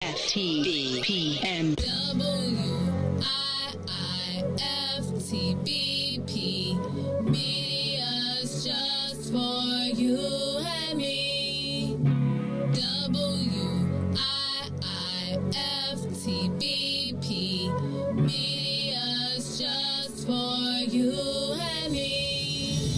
WIIFTBP. WIIFTBP. Media's just for you and me. WIIFTBP. Media's just for you and me.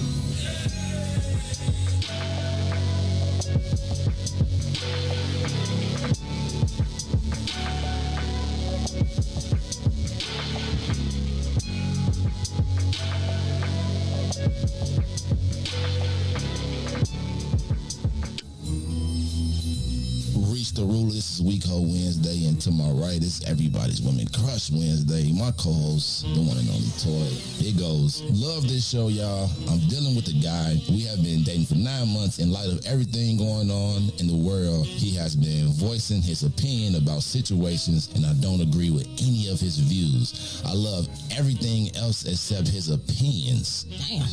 Reach the ruler. This is Week Ho Wednesday, and to my right is Everybody's Women Crush Wednesday. My co-host, the one and only Toy. It goes. Love this show, y'all. I'm dealing with a guy. We have been dating for 9 months. In light of everything going on in the world, he has been voicing his opinion about situations, and I don't agree with any of his views. I love everything else except his opinions. Damn.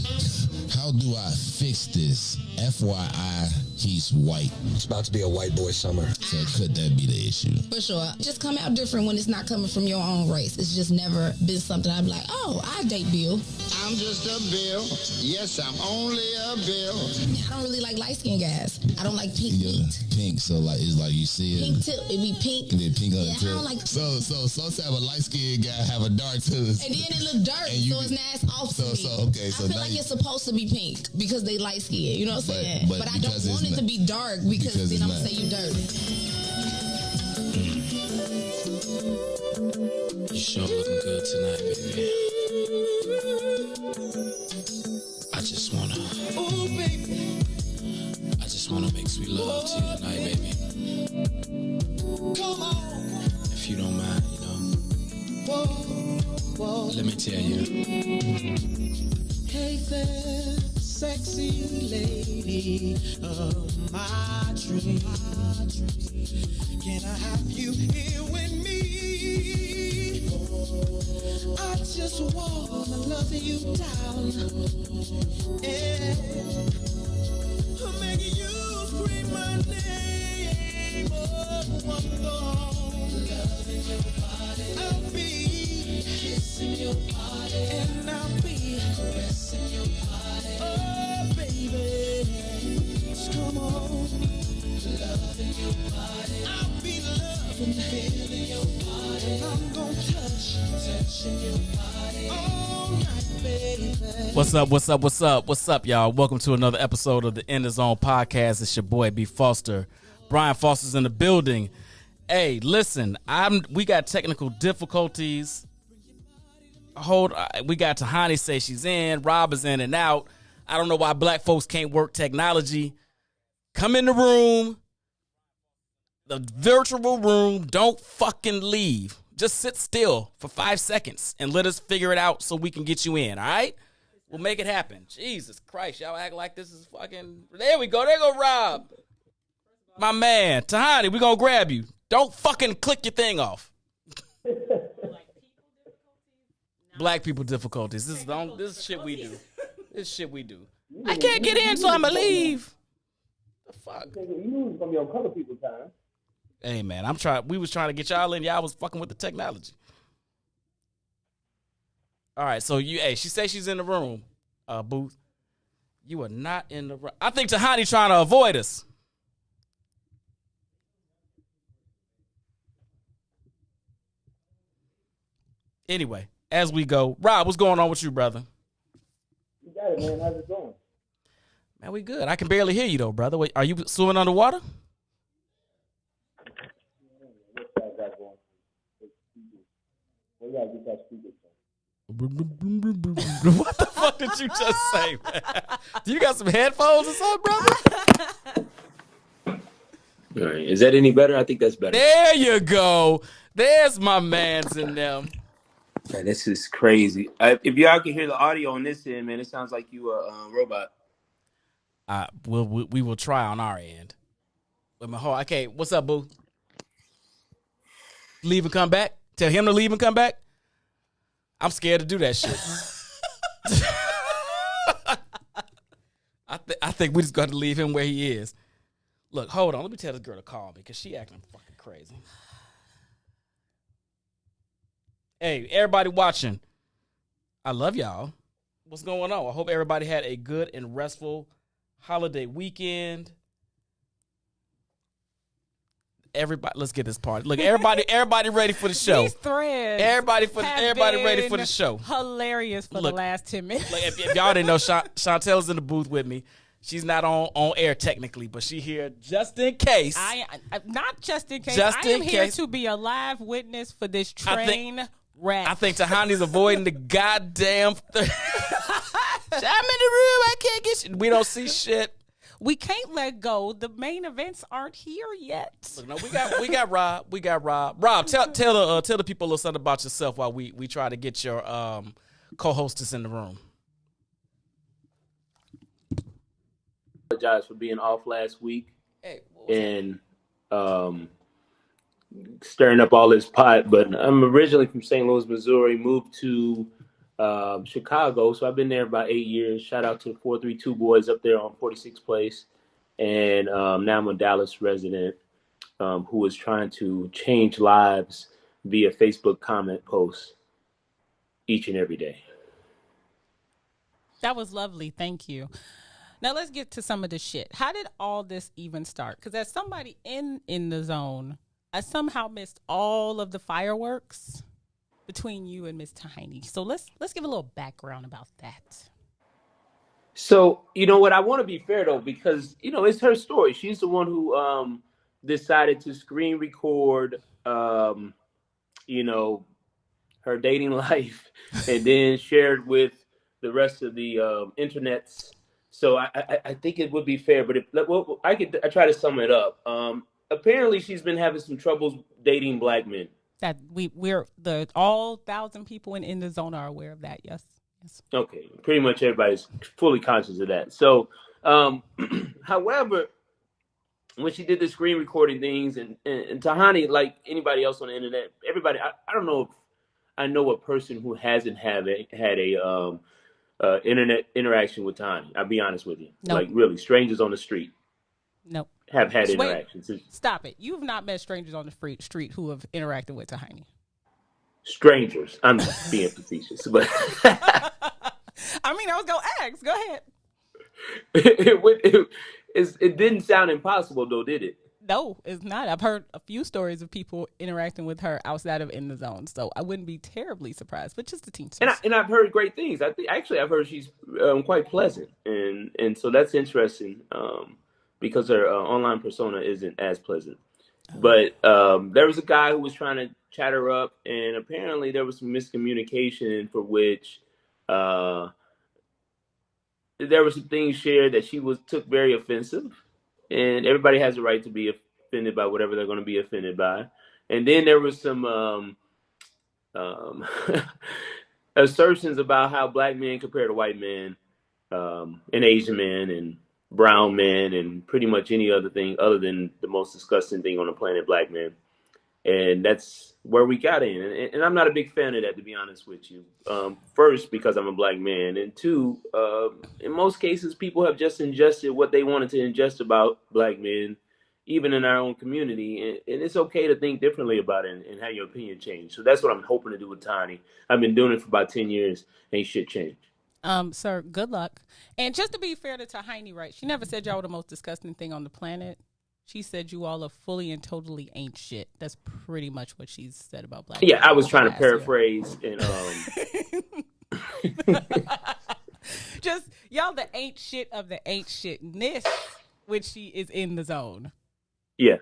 How do I fix this? FYI, he's white. It's about to be a white boy summer. So could that be the issue? For sure. Just come out different when it's not coming from your own race. It's just never been something I'd be like, oh, I date Bill. I'm just a Bill. Yes, I'm only a Bill. I don't really like light-skinned guys. I don't like pink Yeah, meat. pink. So like it's like you see it. Pink tip. It be pink. It be pink on Yeah, the tip. I don't like. So have a light skinned guy have a dark tooth. And then it look dark, And you so it's be- not as off to me. okay, so I feel now like you- it's supposed to be pink because they light skinned. You know what I'm saying? but But I don't because it's want it to not- be dark because because then it's I'm gonna not. say you dirty. You sure looking good tonight, baby. I just wanna make sweet love to you tonight, baby. If you don't mind, let me tell you. Hey there, sexy lady of my dreams. Can I have you here with me? I just wanna love you down. Yeah. I'm making you scream my name. Oh, loving your body. I'll be kissing your body. And I'll be caressing your body. Oh, baby, just come on. Loving your body. I'll be loving, feeling your body. I'm gonna touching your body all night, baby. What's up, y'all? Welcome to another episode of the In the Zone podcast. It's your boy, B. Foster. Brian Foster's in the building. Hey, listen, we got technical difficulties. We got Tahani say she's in. Rob is in and out. I don't know why black folks can't work technology. Come in the room, the virtual room. Don't fucking leave. Just sit still for 5 seconds and let us figure it out so we can get you in, all right? We'll make it happen. Jesus Christ, y'all act like this is fucking... There we go. There go Rob. My man. Tahani, we gonna grab you. Don't fucking click your thing off. Black people difficulties. This is shit we do. This is shit we do. I can't get in, so I'ma leave. The fuck? You knew it was gonna be on color people time. Hey man, we was trying to get y'all in. Y'all was fucking with the technology. All right, so she say she's in the room, Booth. You are not in the room. I think Tahani trying to avoid us. Anyway, as we go, Rob, what's going on with you, brother? You got it, man. How's it going? Man, we good. I can barely hear you though, brother. Wait, are you swimming underwater? What's that guy going? Well, you gotta get that speaker. What the fuck did you just say, man? Do you got some headphones or something, brother? All right. Is that any better? I think that's better. There you go. There's my mans in them. Man, this is crazy. If y'all can hear the audio on this end, man, it sounds like you a robot. We will try on our end. Okay, what's up, boo? Leave and come back? Tell him to leave and come back? I'm scared to do that shit. I think we just got to leave him where he is. Look, hold on. Let me tell this girl to call me because she acting fucking crazy. Hey, everybody watching, I love y'all. What's going on? I hope everybody had a good and restful holiday weekend. Everybody, let's get this party. Look, everybody ready for the show. These threads. Everybody ready for the show. Hilarious for the last 10 minutes. Like if y'all didn't know, Chantel's in the booth with me. She's not on air technically, but she here just in case. I not just in case. Just I am in here case. to be a live witness for this train wreck. I think Tahani's avoiding the goddamn. I'm in the room. I can't get shit. We don't see shit. We can't let go. The main events aren't here yet. Look, no, we got Rob. We got Rob. Rob, tell the people a little something about yourself while we try to get your co-hostess in the room. Apologize for being off last week and stirring up all this pot. But I'm originally from St. Louis, Missouri. Moved to Chicago, so I've been there about 8 years. Shout out to the 432 boys up there on 46th Place, and now I'm a Dallas resident who is trying to change lives via Facebook comment posts each and every day. That was lovely. Thank you. Now let's get to some of the shit. How did all this even start? Because as somebody in the zone, I somehow missed all of the fireworks between you and Miss Tiny. So let's give a little background about that. So, you know what? I want to be fair, though, because, it's her story. She's the one who decided to screen record, her dating life and then shared with the rest of the internets. So I think it would be fair, but I try to sum it up. Apparently, she's been having some troubles dating black men. That we're all 1,000 people in the zone are aware of that. Yes. Okay, pretty much everybody's fully conscious of that. So, however, when she did the screen recording things, and Tahani, like anybody else on the internet, everybody, I don't know if I know a person who hasn't had a internet interaction with Tahani. I'll be honest with you. Nope. Like really, strangers on the street. Nope. Have had interactions. Stop it. You've not met strangers on the street who have interacted with Tahani. Strangers. I'm being facetious, but I mean, I was going to ask. Go ahead. It didn't sound impossible, though, did it? No, it's not. I've heard a few stories of people interacting with her outside of in the zone, so I wouldn't be terribly surprised, but just a teensy. And I've heard great things. I've heard she's quite pleasant, and so that's interesting because her online persona isn't as pleasant. But there was a guy who was trying to chat her up, and apparently there was some miscommunication for which there were some things shared that she took very offensive. And everybody has a right to be offended by whatever they're going to be offended by. And then there was some assertions about how black men compare to white men, and Asian men, and brown men, and pretty much any other thing other than the most disgusting thing on the planet, black men. And that's where we got in. And I'm not a big fan of that, to be honest with you. First, because I'm a black man. And two, in most cases, people have just ingested what they wanted to ingest about black men, even in our own community. And it's okay to think differently about it and have your opinion change. So that's what I'm hoping to do with Tiny. I've been doing it for about 10 years. Ain't shit changed. Sir, good luck. And just to be fair to Tahini, right, she never said y'all were the most disgusting thing on the planet. She said you all are fully and totally ain't shit. That's pretty much what she's said about black people. Yeah, I was trying to paraphrase. And just y'all the ain't shit of the ain't shitness, which she is in the zone. Yeah.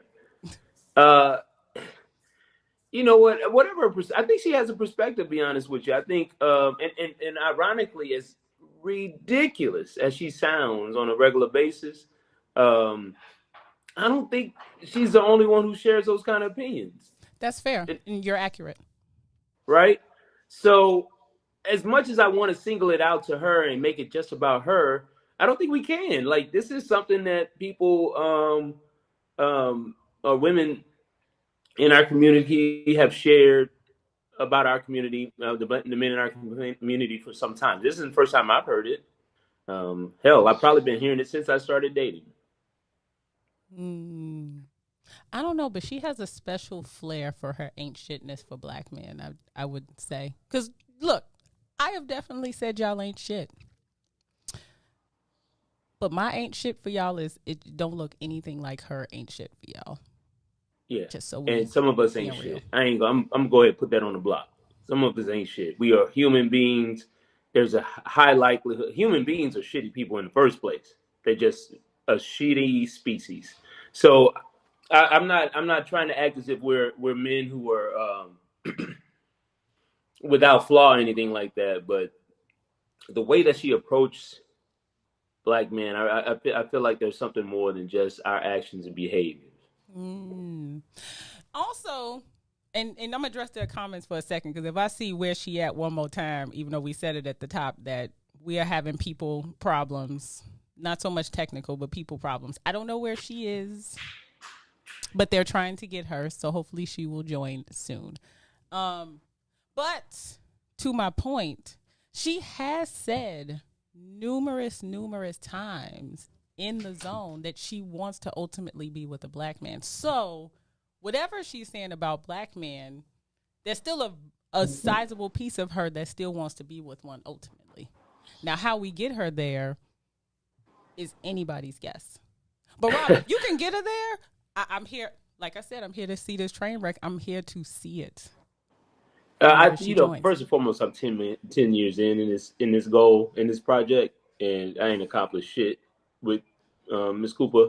You know what? Whatever. I think she has a perspective, to be honest with you. I think, and ironically, as ridiculous as she sounds on a regular basis, I don't think she's the only one who shares those kind of opinions. That's fair. And you're accurate. Right? So as much as I want to single it out to her and make it just about her, I don't think we can. Like, this is something that people, or women in our community have shared about our community, the men in our community for some time. This isn't the first time I've heard it. Hell, I've probably been hearing it since I started dating. I don't know, but she has a special flair for her ain't shitness for black men, I would say. Because, look, I have definitely said y'all ain't shit. But my ain't shit for y'all is it don't look anything like her ain't shit for y'all. Yeah. Just so And some of us ain't being real. shit. I'm gonna go ahead and put that on the block. Some of us ain't shit. We are human beings. There's a high likelihood human beings are shitty people in the first place. They're just a shitty species. So I'm not trying to act as if we're men who are without flaw or anything like that. But the way that she approached black men, I feel like there's something more than just our actions and behaviors. Also, and I'm gonna address their comments for a second, because if I see where she at one more time, even though we said it at the top that we are having people problems, not so much technical, but people problems. I don't know where she is, but they're trying to get her, so hopefully she will join soon. But to my point, she has said numerous times in the zone that she wants to ultimately be with a black man. So whatever she's saying about black men, there's still a sizable piece of her that still wants to be with one ultimately. Now, how we get her there is anybody's guess. But Rob, if you can get her there, I'm here. Like I said, I'm here to see this train wreck. I'm here to see it. First and foremost, I'm 10 years in this goal, in this project, and I ain't accomplished shit with Miss Cooper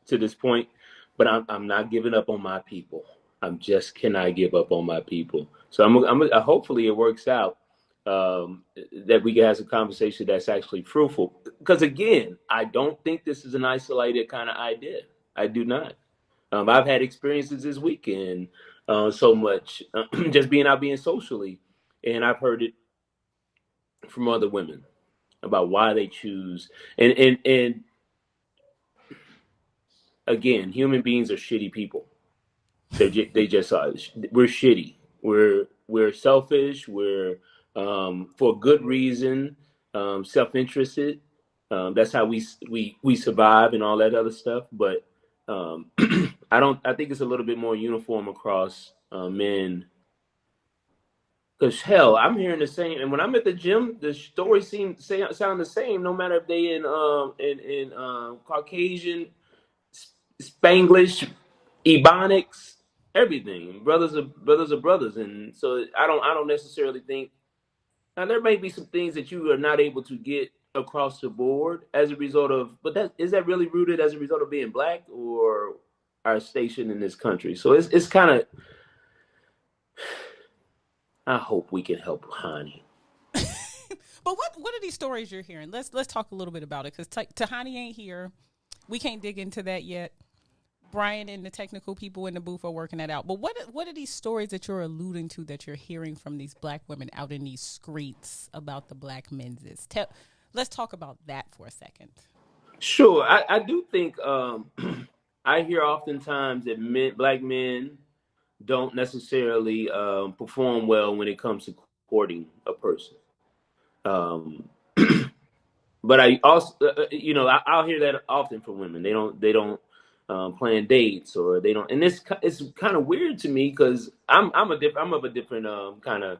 to this point. But I'm not giving up on my people. I'm just cannot give up on my people. So I'm hopefully it works out that we can have a conversation that's actually fruitful. Because again, I don't think this is an isolated kind of idea. I do not. I've had experiences this weekend. So much just being socially, and I've heard it from other women about why they choose. And again, human beings are shitty people. They just are. We're shitty. We're selfish. We're for good reason, self-interested. That's how we survive and all that other stuff. But I think it's a little bit more uniform across men. Because hell, I'm hearing the same, and when I'm at the gym, the stories sound the same. No matter if they in Caucasian, Spanglish, Ebonics, everything. Brothers are brothers, and so I don't necessarily think. Now there may be some things that you are not able to get across the board as a result of, but is that really rooted as a result of being black or our station in this country? So it's kind of. I hope we can help Hani. But what are these stories you're hearing? Let's talk a little bit about it, because Tahani ain't here. We can't dig into that yet. Brian and the technical people in the booth are working that out. But what are these stories that you're alluding to that you're hearing from these black women out in these streets about the black men's? Let's talk about that for a second. Sure. I do think I hear oftentimes that black men don't necessarily perform well when it comes to courting a person. But I also, I'll hear that often from women. They don't plan dates, or they don't. And it's kind of weird to me, because I'm of a different kind of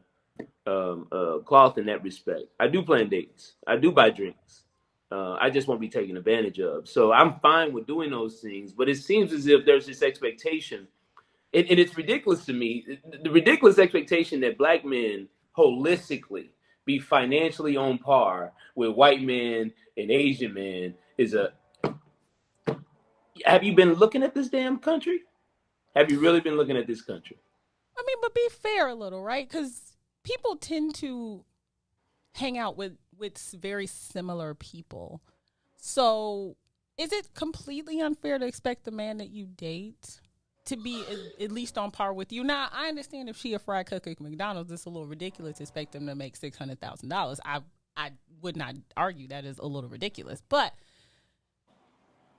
cloth in that respect. I do plan dates. I do buy drinks. I just won't be taken advantage of. So I'm fine with doing those things. But it seems as if there's this expectation. And it's ridiculous to me, the ridiculous expectation that black men holistically be financially on par with white men and Asian men is have you been looking at this damn country? Have you really been looking at this country? I mean, but be fair a little, right? Because people tend to hang out with very similar people. So is it completely unfair to expect the man that you date to be at least on par with you? Now, I understand if she a fried cook at McDonald's, it's a little ridiculous to expect them to make $600,000. I would not argue that is a little ridiculous. But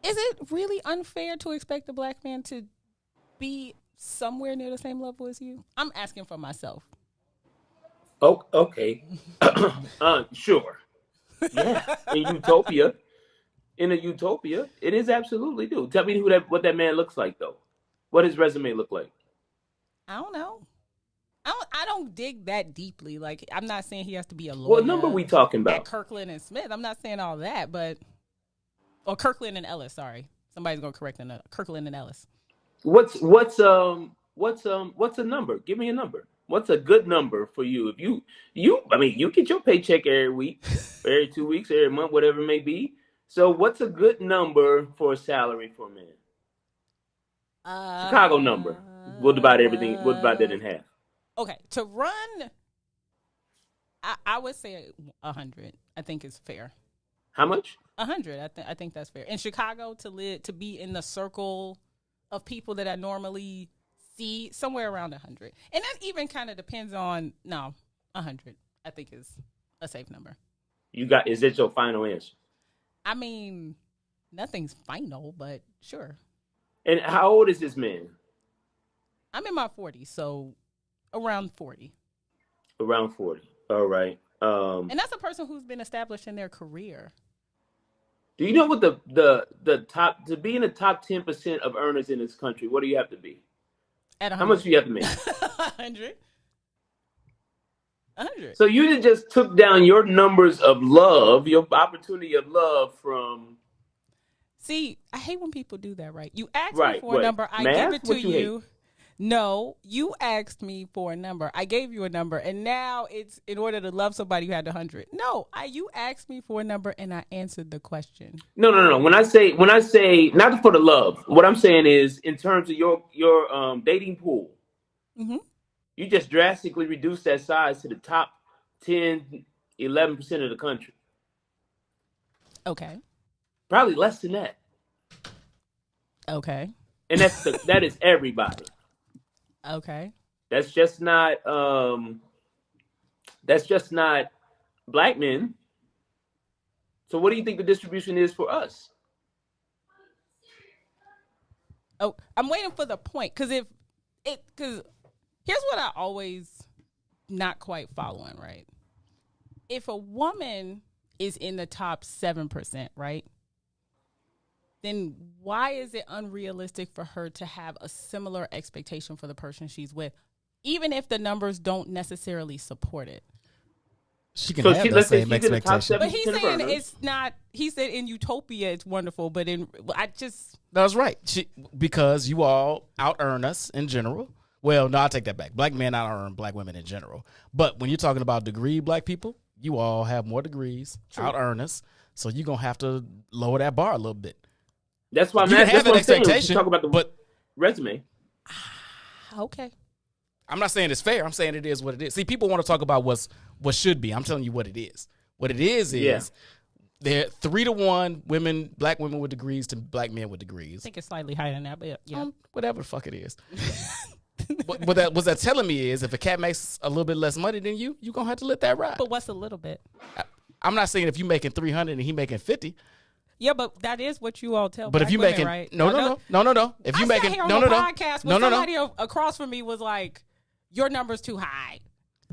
is it really unfair to expect a black man to be somewhere near the same level as you? I'm asking for myself. Oh, okay. Sure. Yeah. In a utopia, it is absolutely do. Tell me what that man looks like, though. What does resume look like? I don't know. I don't dig that deeply. Like, I'm not saying he has to be a lawyer. What number we talking At about? Kirkland and Smith. I'm not saying all that, but or Kirkland and Ellis. Sorry, somebody's gonna correct me. Kirkland and Ellis. What's a number? Give me a number. What's a good number for you? If you get your paycheck every week, every 2 weeks, every month, whatever it may be. So what's a good number for a salary for a man? Chicago number. We'll divide everything. We'll divide that in half. Okay, to run, I would say 100. I think is fair. How much? 100. I think that's fair. In Chicago, to be in the circle of people that I normally see, somewhere around 100. And that even kind of depends on 100. I think is a safe number. Is that your final answer? I mean, nothing's final, but sure. And how old is this man? I'm in my 40s, so around 40. Around 40. All right. And that's a person who's been established in their career. Do you know what the top, to be in the top 10% of earners in this country, what do you have to be? At 100. How much do you have to make? 100. 100. So you just took down your numbers of love, your opportunity of love from. See, I hate when people do that, right? You asked Right, me for what? a number. I Math? gave it to What you you. No, you asked me for a number. I gave you a number, and now it's in order to love somebody you had 100. No, you asked me for a number, and I answered the question. No. When I say not for the love, what I'm saying is in terms of your dating pool, Mm-hmm. you just drastically reduced that size to the top 10, 11% of the country. Okay. Probably less than that. Okay. And that is everybody. Okay. That's just not black men. So what do you think the distribution is for us? Oh, I'm waiting for the point because here's what I always not quite following, right? If a woman is in the top 7%, right? Then why is it unrealistic for her to have a similar expectation for the person she's with, even if the numbers don't necessarily support it? She can have that same expectation. But he's saying it's not. He said in utopia it's wonderful, but That's right. Because you all out earn us in general. Well, no, I'll take that back. Black men out earn black women in general. But when you're talking about degree black people, you all have more degrees, out earn us. So you're gonna have to lower that bar a little bit. That's why you can have an expectation. Talk about the resume. Okay. I'm not saying it's fair. I'm saying it is what it is. See, people want to talk about what should be. I'm telling you what it is. What it is they're 3-to-1 black women with degrees to black men with degrees. I think it's slightly higher than that, but yeah. Whatever the fuck it is. what that telling me is if a cat makes a little bit less money than you're going to have to let that ride. But what's a little bit? I'm not saying if you making 300 and he making 50. Yeah, but that is what you all tell. But if you women, making right? no. If you making podcast when somebody across from me was like, "Your number's too high.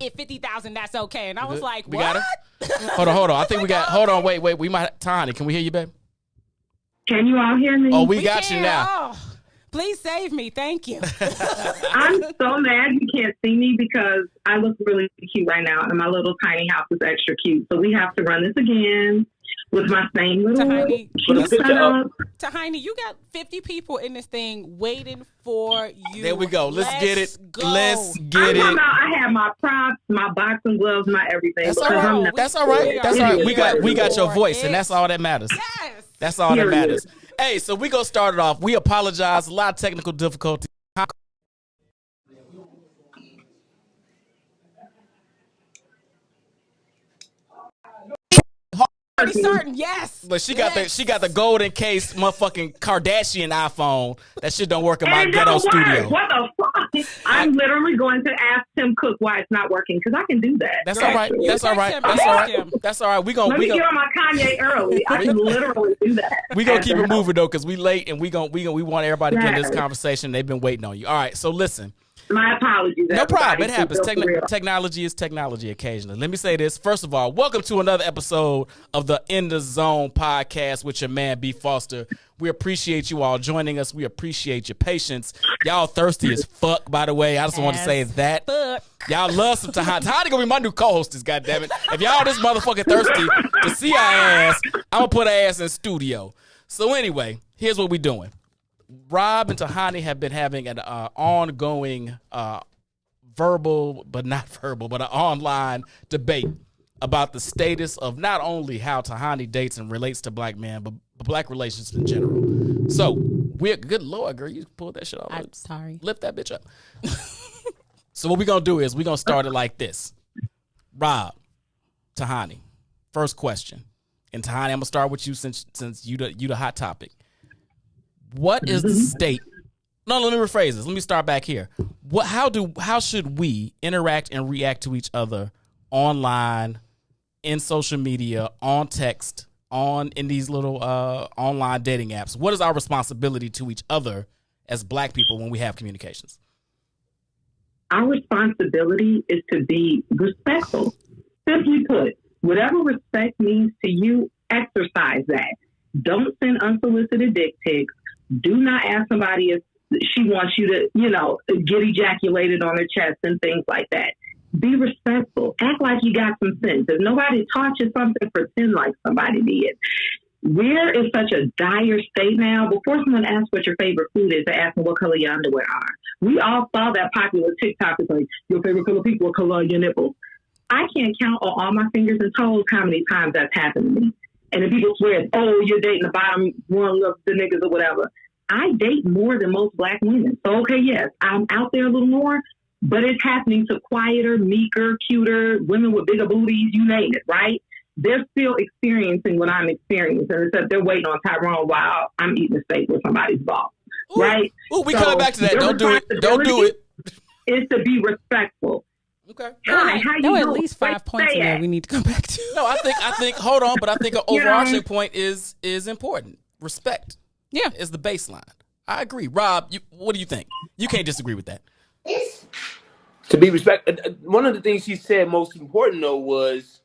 At 50,000, that's okay." And I was like, we "What?" Got her? Hold on. I think we got. Hold on. Wait. We might. Tiny, can we hear you, babe? Can you all hear me? Oh, we got you now. Oh, please save me. Thank you. I'm so mad you can't see me because I look really cute right now, and my little tiny house is extra cute. So we have to run this again. With my same little Tahini, you got 50 people in this thing waiting for you. There we go. Let's get it. Go. Let's get it. I have my props, my boxing gloves, my everything. That's all right. That's all right. That's all right. We got your voice, and that's all that matters. Yes. That's all that matters. Hey, so we gonna start it off. We apologize. A lot of technical difficulties. Certain, yes. But she got the golden case motherfucking Kardashian iPhone. That shit don't work in my ghetto studio. What the fuck? I'm literally going to ask Tim Cook why it's not working because I can do that. That's all right. That's all right. That's all right. Let me get on my Kanye early. I can literally do that. We gonna keep it moving though because we late and we want everybody to get in this conversation. They've been waiting on you. All right. So listen, My apologies. No problem. It everybody. happens. For real. Technology is technology occasionally. Let me say this. First of all, welcome to another episode of the In the Zone podcast with your man, B. Foster. We appreciate you all joining us. We appreciate your patience. Y'all thirsty as fuck, by the way. I just want to say that. Fuck. Y'all love some Tahani. Tahani gonna be my new co-hostess, goddammit. If y'all this motherfucking thirsty to see our ass, I'm gonna put our ass in studio. So anyway, here's what we doing. Rob and Tahani have been having an ongoing verbal, but not verbal, but an online debate about the status of not only how Tahani dates and relates to black men, but black relationships in general. So we're good Lord, girl, you pulled that shit off. I'm sorry. Lift that bitch up. So what we're gonna do is we're gonna start it like this. Rob, Tahani, first question. And Tahani, I'm gonna start with you since you the hot topic. What is the state? No, let me rephrase this. Let me start back here. How should we interact and react to each other online, in social media, on text, in these little online dating apps? What is our responsibility to each other as black people when we have communications? Our responsibility is to be respectful. Simply put, whatever respect means to you, exercise that. Don't send unsolicited dick pics. Do not ask somebody if she wants you to, get ejaculated on her chest and things like that. Be respectful. Act like you got some sense. If nobody taught you something, pretend like somebody did. We're in such a dire state now. Before someone asks what your favorite food is, they ask them what color your underwear are. We all saw that popular TikTok is like, your favorite color people, what color are your nipples? I can't count on all my fingers and toes how many times that's happened to me. And if people swear, oh, you're dating the bottom one of the niggas or whatever. I date more than most black women. So, okay, yes, I'm out there a little more, but it's happening to quieter, meeker, cuter, women with bigger booties, you name it, right? They're still experiencing what I'm experiencing, except they're waiting on Tyrone while I'm eating a steak with somebody's boss, right? Ooh, we coming back to that. Don't do it. Don't do it. Is to be respectful. Okay. Hi, how you at least 5 points in there we need to come back to. No, I think hold on, but I think an overarching point is important. Respect. Yeah. Is the baseline. I agree. Rob, what do you think? You can't disagree with that. To be respected. One of the things she said most important though was,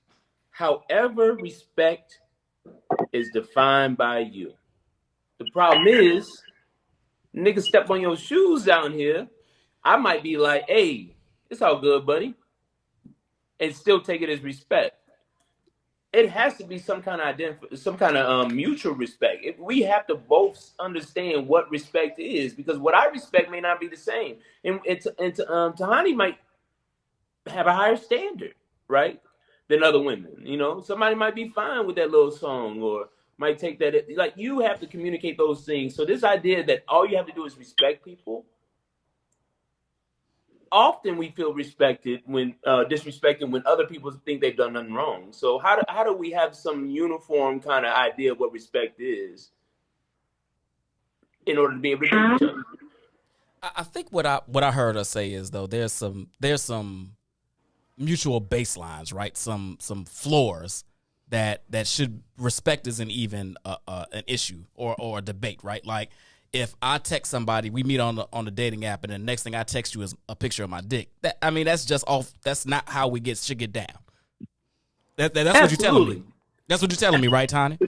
however respect is defined by you. The problem is, niggas step on your shoes down here. I might be like, hey, it's all good, buddy. And still take it as respect. It has to be some kind of mutual respect. We have to both understand what respect is, because what I respect may not be the same. And Tahani might have a higher standard, right, than other women. Somebody might be fine with that little song, or might take that. Like, you have to communicate those things. So this idea that all you have to do is respect people. Often we feel respected when disrespected when other people think they've done nothing wrong. So how do we have some uniform kind of idea of what respect is in order to be able to do each other? I think what I heard her say is, though, there's some mutual baselines, right? Some floors that should respect isn't even an issue or a debate, right? Like, if I text somebody, we meet on the dating app, and the next thing I text you is a picture of my dick. That's just off. That's not how we should get down. That's what you're telling me. That's what you're telling me, right, Tani?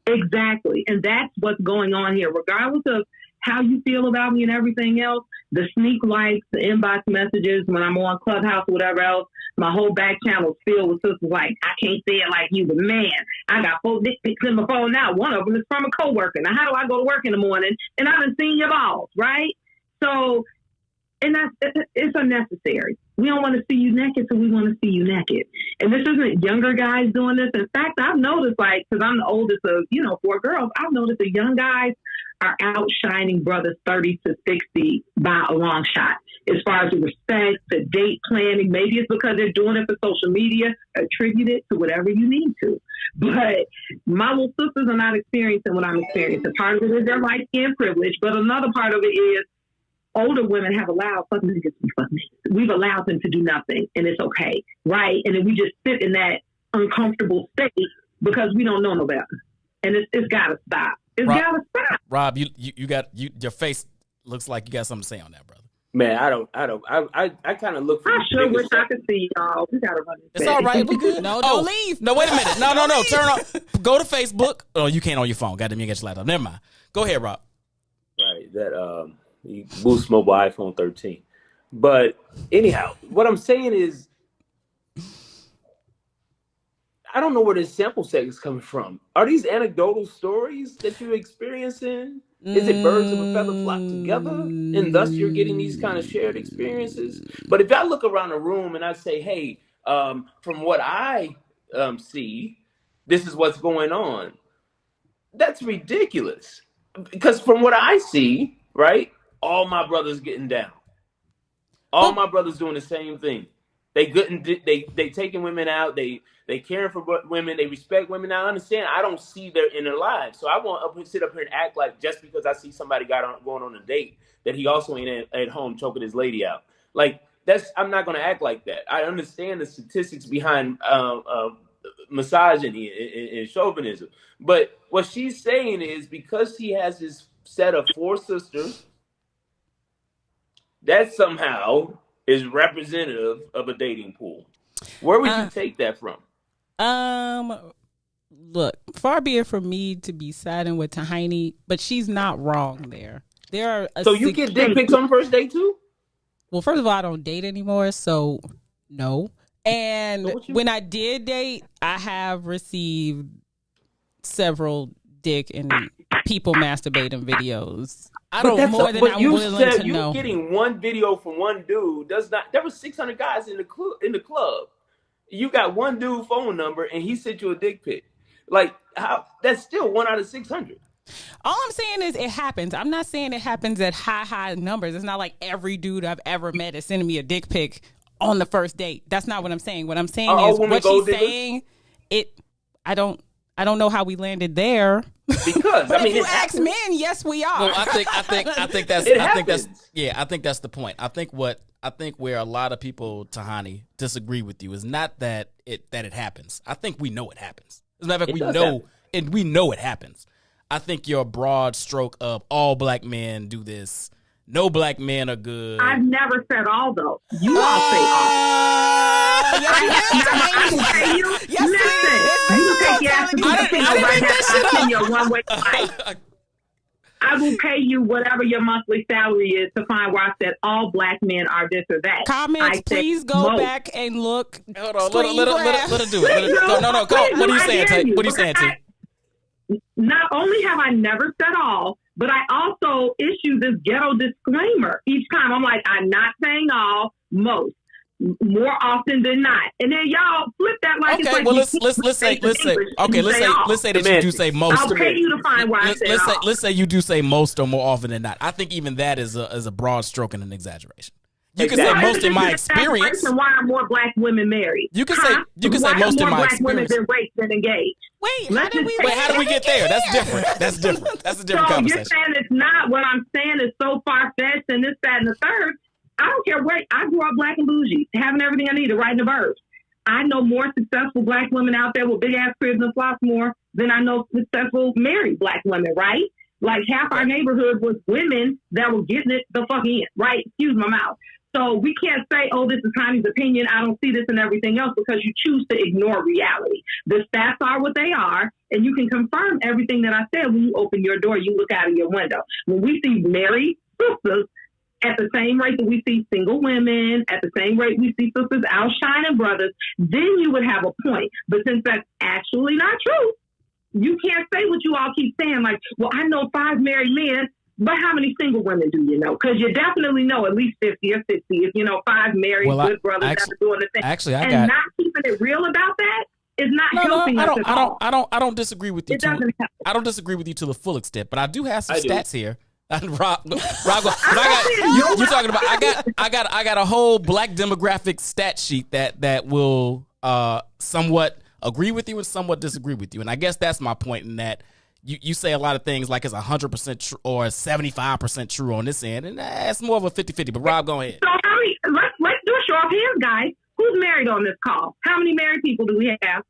Exactly. And that's what's going on here. Regardless of how you feel about me and everything else, the sneak likes, the inbox messages, when I'm on Clubhouse or whatever else, my whole back channel is filled with sisters like, I can't say it like you, but man, I got 4 dick pics in my phone now. One of them is from a coworker. Now, how do I go to work in the morning and I haven't seen your balls, right? So, and it's unnecessary. We don't want to see you naked, so we want to see you naked. And this isn't younger guys doing this. In fact, I've noticed, like, because I'm the oldest of, 4 girls, I've noticed the young guys are outshining brothers 30 to 60 by a long shot. As far as the respect, the date planning, maybe it's because they're doing it for social media. Attribute it to whatever you need to. But my little sisters are not experiencing what I'm experiencing. Part of it is their light skin privilege, but another part of it is older women have allowed fucking niggas to be fucking niggas. We've allowed them to do nothing, and it's okay, right? And then we just sit in that uncomfortable state because we don't know no better. And it's got to stop. It's got to stop. Rob, you got your face looks like you got something to say on that, brother. Man, I kind of look for I the sure wish biggest. I could see y'all. We gotta run this It's back. all right. We good. No, don't leave. No, wait a minute. No. Turn on. Go to Facebook. Oh, you can't on your phone. Goddamn, you get your laptop. Never mind. Go ahead, Rob. Right, that you boost mobile iPhone 13. But anyhow, what I'm saying is, I don't know where this sample set is coming from. Are these anecdotal stories that you're experiencing? Is it birds of a feather flock together, and thus you're getting these kind of shared experiences? But if I look around the room and I say, hey, from what I see, this is what's going on, that's ridiculous. Because from what I see, right, all my brothers getting down. All my brothers doing the same thing. They taking women out. They caring for women. They respect women. Now I understand. I don't see their inner lives, so I won't sit up here and act like just because I see somebody going on a date that he also ain't at home choking his lady out. Like I'm not going to act like that. I understand the statistics behind misogyny and chauvinism, but what she's saying is because he has this set of 4 sisters, that somehow is representative of a dating pool. Where would you take that from? Look, far be it from me to be siding with Tahini, but she's not wrong there. So you get dick pics on the first date too? Well, first of all, I don't date anymore, so no. And when I did date, I have received several dick and people masturbating videos. I don't more than I'm willing to know. Getting one video from one dude does not. There were 600 guys in the club. You got one dude phone number and he sent you a dick pic. Like how? That's still 1 out of 600. All I'm saying is it happens. I'm not saying it happens at high numbers. It's not like every dude I've ever met is sending me a dick pic on the first date. That's not what I'm saying. What I'm saying is what she's saying. I don't know how we landed there. Because but if you ask men, yes, we are. Well, I think that's the point. I think where a lot of people, Tahani, disagree with you is not that it happens. I think we know it happens. As a matter of fact, we know it happens. I think your broad stroke of all black men do this. No black men are good. I've never said all though. You all say all. I will pay you. Listen, you take your ass to casino right now. I'll your one way life. I will pay you whatever your monthly salary is to find where I said all black men are this or that. Comments, please go back and look. Hold on, let her do it. No, go. What are you saying, Tate? What are you saying, Tate? Not only have I never said all, but I also issue this ghetto disclaimer each time. I'm like, I'm not saying all, most, more often than not. And then y'all flip that like okay. It's like Well, let's say that you do say most. I'll pay you to find where I said all. Let's say you do say most or more often than not. I think even that is a broad stroke and an exaggeration. You can say most in my experience. Why are more black women married? You can say most in my experience. Why are more black women been raped than engaged? How do we get there? That's different. That's a different conversation. You're saying it's not. What I'm saying is so far-fetched and this, that, and the third. I don't care where. I grew up black and bougie, having everything I needed right in the burbs. I know more successful black women out there with big-ass cribs and Flossmore than I know successful married black women, right? Like half our neighborhood was women that were getting it the fuck in, right? Excuse my mouth. So we can't say, oh, this is Connie's opinion. I don't see this and everything else because you choose to ignore reality. The stats are what they are, and you can confirm everything that I said when you open your door, you look out of your window. When we see married sisters at the same rate that we see single women, at the same rate we see sisters outshining brothers, then you would have a point. But since that's actually not true, you can't say what you all keep saying, like, well, I know 5 married men. But how many single women do you know? Because you definitely know at least 50 or 60 if you know 5 married good brothers that are doing the thing. Not keeping it real about that is not helping us at all. I don't disagree with you. I don't disagree with you to the full extent, but I do have some stats here. Rob, you talking about? I got a whole black demographic stat sheet that will somewhat agree with you and somewhat disagree with you, and I guess that's my point in that. You say a lot of things like it's 100% true or 75% true on this end, and it's more of a 50-50. But Rob, go ahead. So let's do a show of hands, guys. Who's married on this call? How many married people do we have?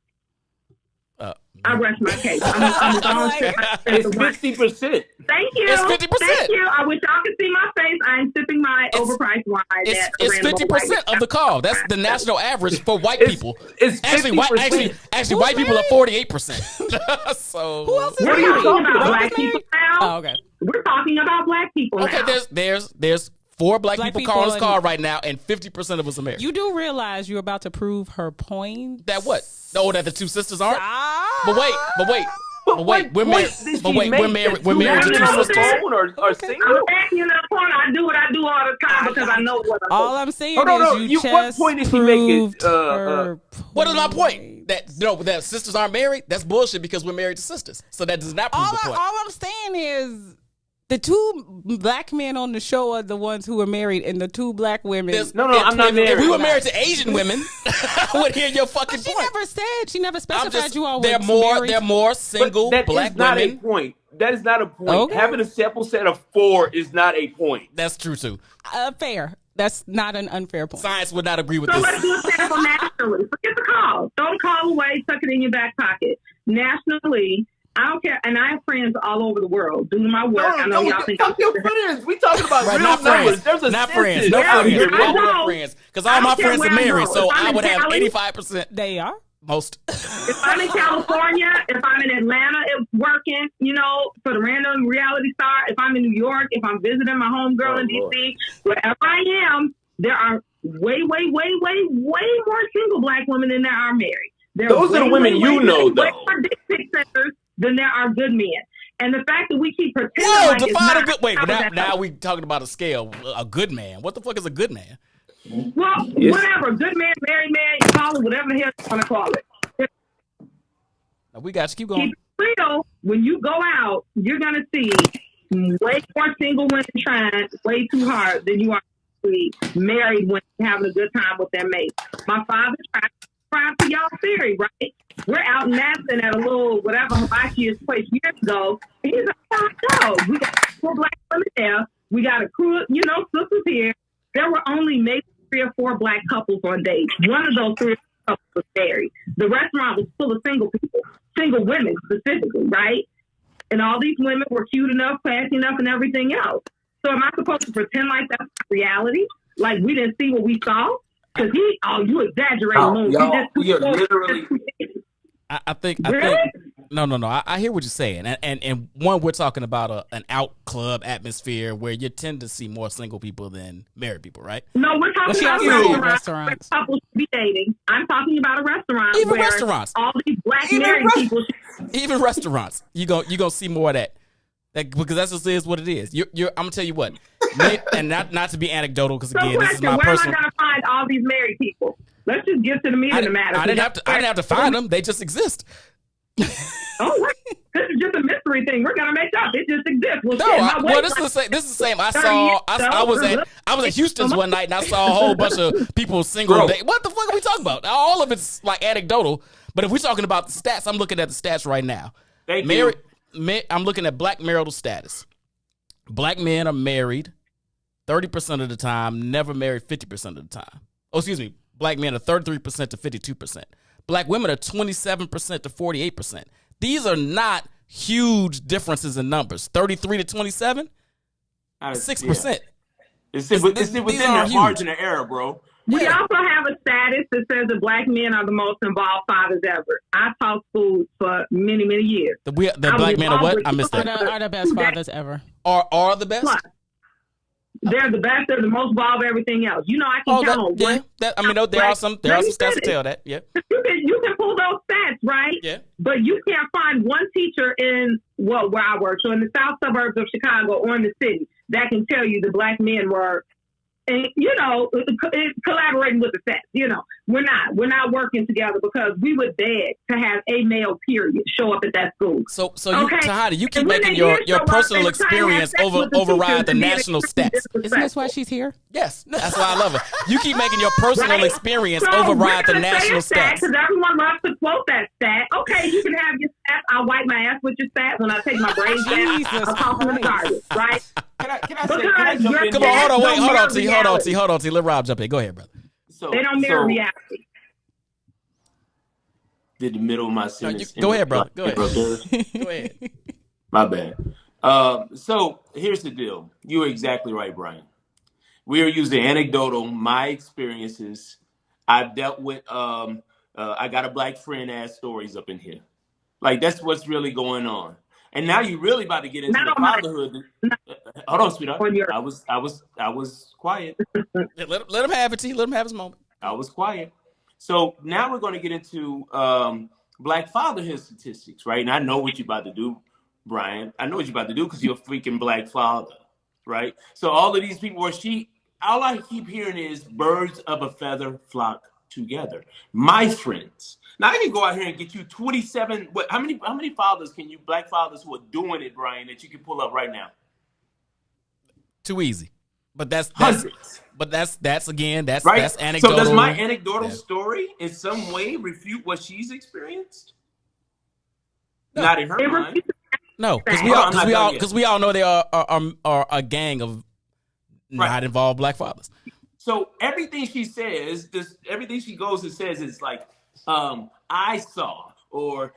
I rest my case. I'm going to It's 50%. Thank you. It's 50%. Thank you. I wish y'all could see my face. I ain't sipping my overpriced wine. It's 50% of the call. That's the national average for white people. It's actually 50%. white people are 48%. So Who else is We're married? talking about Rob black is people married? now. Oh, okay. We're talking about black people okay, now. there's 4 black Black people people calling this and- call right now, and 50% of us are married. You do realize you're about to prove her point? That what? No, that the 2 sisters aren't. Ah. But wait, we're married. We're married to 2 sisters. Or single? I'm backing up point. I do what I do all the time because I know what I'm All doing. I'm saying no. is you What just point is he making? proved her What is my point? That sisters aren't married? That's bullshit because we're married to sisters. So that does not prove the point. All I'm saying is the 2 black men on the show are the ones who are married, and the 2 black women. No, I'm not married. If we were married to Asian women, I would hear your fucking She point. never said. She never specified I'm just, you all. they're were more single But that black is not women. a point. That is not a point. Okay. Having a sample set of 4 is not a point. That's true too. Fair. That's not an unfair point. Science would not agree with So this. let's do a sample nationally. Forget the call. Don't call away. Tuck it in your back pocket. Nationally, I don't care. And I have friends all over the world. Due to my work, I know y'all think I'm fuck your friends. We talking about Right, real not numbers. friends. There's a Not census. friends. No Yeah, friends. yeah, I No know. friends. Because I all my don't care friends where are I married, go. so If I'm I in would have Cali, 85%. They are. Most. If I'm in California, if I'm in Atlanta working, for the random reality star, if I'm in New York, if I'm visiting my homegirl in D.C., wherever I am, there are way more single black women than there are married. Those are the women you know, though. Way more dick pic senders than there are good men. And the fact that we keep pretending Whoa, like it's define not, a good. Wait, how but is that now we talking about a scale. A good man. What the fuck is a good man? Well, whatever. Good man, married man, you call it whatever the hell you want to call it. Now, we got you. Keep going. Keep it real. When you go out, you're going to see way more single women trying way too hard than you are to see married women having a good time with their mates. My father tried to y'all theory, right? We're out in Madison at a little whatever Hibachi's place years ago. And he's like, no, we got 4 black women there. We got a crew, sisters here. There were only maybe 3 or 4 black couples on dates. One of those 3 couples was married. The restaurant was full of single people, single women specifically, right? And all these women were cute enough, classy enough, and everything else. So am I supposed to pretend like that's reality? Like we didn't see what we saw? Because you exaggerating. You're literally... I think Really? no. I hear what you're saying, and one, we're talking about an out club atmosphere where you tend to see more single people than married people, right? No, we're talking about restaurants where couples should be dating. I'm talking about a restaurant Even where restaurants. all these black married people. Even restaurants, you gonna see more of that. Because that's just is what it is. I'm gonna tell you what, and not to be anecdotal, because again, this is my where personal. am I gonna find all these married people? Let's just get to the meat of the matter. I didn't have to find them. They just exist. Oh, this is just a mystery thing. We're gonna make up. It just exists. This is the same. I was at Houston's one night and I saw a whole bunch of people single. What the fuck are we talking about? All of it's like anecdotal. But if we're talking about the stats, I'm looking at the stats right now. I'm looking at black marital status. Black men are married 30% of the time, never married 50% of the time. Oh, excuse me. Black men are 33% to 52%. Black women are 27% to 48%. These are not huge differences in numbers. 33 to 27, 6%. It's within their margin of error, bro. We also have a status that says that black men are the most involved fathers ever. I taught school for many, many years. The black men are what? I missed that. Are the best fathers ever. Are the best? Plus, they're the best. They're the most involved. Everything else, I can count on one. There are some stats to tell that. Yeah, you can pull those stats, right? Yeah, but you can't find one teacher in where I work, so in the south suburbs of Chicago or in the city, that can tell you the black men were, collaborating with the stats. We're not working together because we would beg to have a male period show up at that school. So Tahani, you keep making your personal experience override the national stats. Isn't this why she's here? Yes, that's why I love her. You keep making your personal experience override the national stats. Because everyone loves to quote that stat. Okay, you can have your stats. I'll wipe my ass with your stat when I take my braids down. I'll toss them in the garbage, right? Can I jump in? Come on, hold on, T. Let Rob jump in. Go ahead, brother. They don't mirror reality. Did the middle of my sentence. Go ahead, brother. Go ahead. Go ahead. My bad. So here's the deal. You're exactly right, Brian. We are using anecdotal, my experiences. I've dealt with, I got a black friend ass stories up in here. Like, that's what's really going on. And now you're really about to get into the fatherhood. Hold on, sweetheart. I was quiet. Let him have it, T. Let him have his moment. I was quiet. So now we're going to get into black fatherhood statistics, right? And I know what you're about to do, Brian. I know what you're about to do because you're a freaking black father, right? So all of these people all I keep hearing is birds of a feather flock together. My friends. Now I can go out here and get you 27. How many fathers can you, black fathers who are doing it, Brian, that you can pull up right now? Too easy. But that's hundreds. But that's anecdotal. So does my anecdotal story in some way refute what she's experienced? No. Not in her mind. No, because we all know they are a gang of not involved black fathers. So everything she says, everything she goes and says is like, I saw, or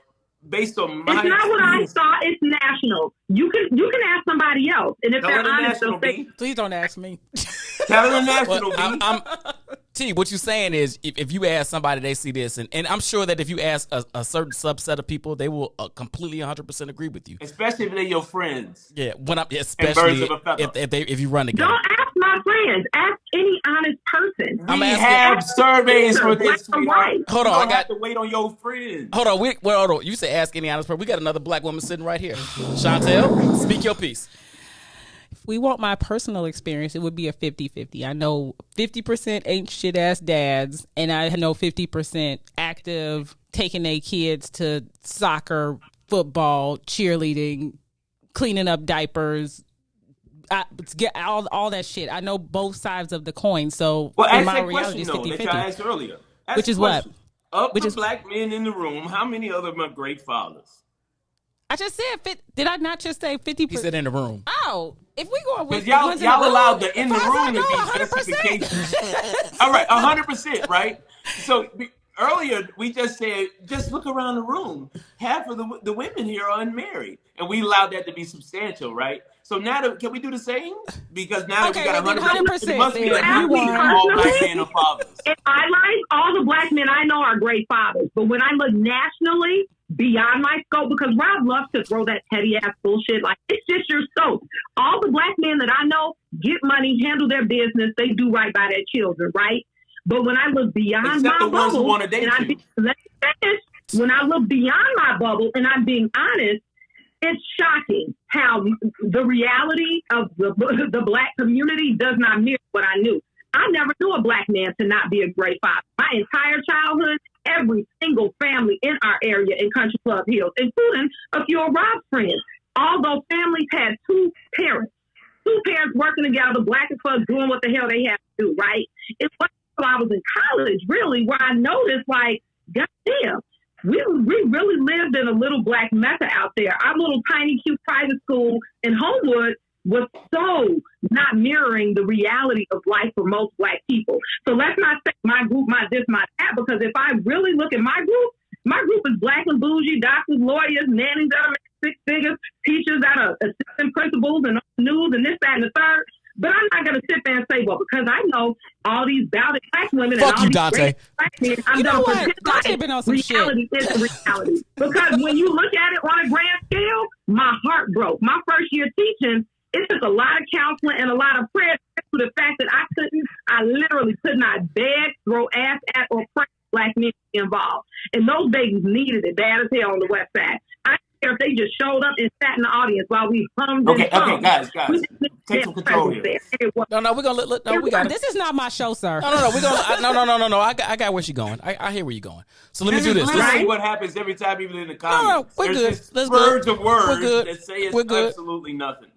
based on my. It's not what I saw. It's national. You can ask somebody else, and if they're honest, they'll say, "Please don't ask me." Tell her the national. T, what you're saying is, if you ask somebody, they see this, and I'm sure that if you ask a certain subset of people, they will completely 100% agree with you. Especially if they're your friends. Yeah, especially if you run together. Don't ask my friends. Ask any honest person. We have surveys for this. Hold on, I got to wait on your friends. Hold on, hold on. You say ask any honest person. We got another black woman sitting right here. Chantel, speak your piece. If we want my personal experience, it would be a 50-50. I know 50% ain't shit ass dads, and I know 50% active, taking their kids to soccer, football, cheerleading, cleaning up diapers, all that shit. I know both sides of the coin. So in my that reality is 50-50. That you asked earlier. Which is what? Of the black men in the room, how many of them are great fathers? I just said, did I not just say 50%? He said in the room. Oh, if we go with y'all allowed the in the room to be specifications. All right, 100%, right? So earlier we just said, just look around the room. Half of the women here are unmarried, and we allowed that to be substantial, right? So now, can we do the same? Because now we got 100%. It must be that all black men are fathers. In my life, all the black men I know are great fathers, but when I look nationally, beyond my scope, because Rob loves to throw that petty ass bullshit. Like, it's just your scope. All the black men that I know get money, handle their business, they do right by their children, right? But when I look beyond my bubble, when I look beyond my bubble, and I'm being honest, it's shocking how the reality of the black community does not mirror what I knew. I never knew a black man to not be a great father. My entire childhood, every single family in our area in Country Club Hills, including a few of Rob's friends, all those families had two parents working together, black and plus doing what the hell they have to do, right? It wasn't until I was in college, really, where I noticed, like, goddamn, we really lived in a little black mecca out there. Our little tiny, cute private school in Homewood was so not mirroring the reality of life for most black people. So let's not say my group, my this, my that, because if I really look at my group is black and bougie, doctors, lawyers, nannies that are making 6 figures, teachers that are assistant principals and news and this, that, and the third. But I'm not going to sit there and say, well, because I know all these bounded black women Fuck and you, all these Dante. black men, I'm going to pretend like reality is a reality. Because when you look at it on a grand scale, my heart broke. My first year teaching, it took a lot of counseling and a lot of prayer to the fact that I literally could not beg, throw ass at, or pray black men to be involved. And those babies needed it bad as hell on the West Side. I don't care if they just showed up and sat in the audience while we hummed and hummed. Okay, guys. Take some control here. No, we're gonna let. No, we got. This is not my show, sir. No. We're gonna. No. I got where she's going. I hear where you're going. So let me do this. This is what happens every time, even in the comments. No, we're good. There's words of words we're good. that say it's we're good. Absolutely nothing.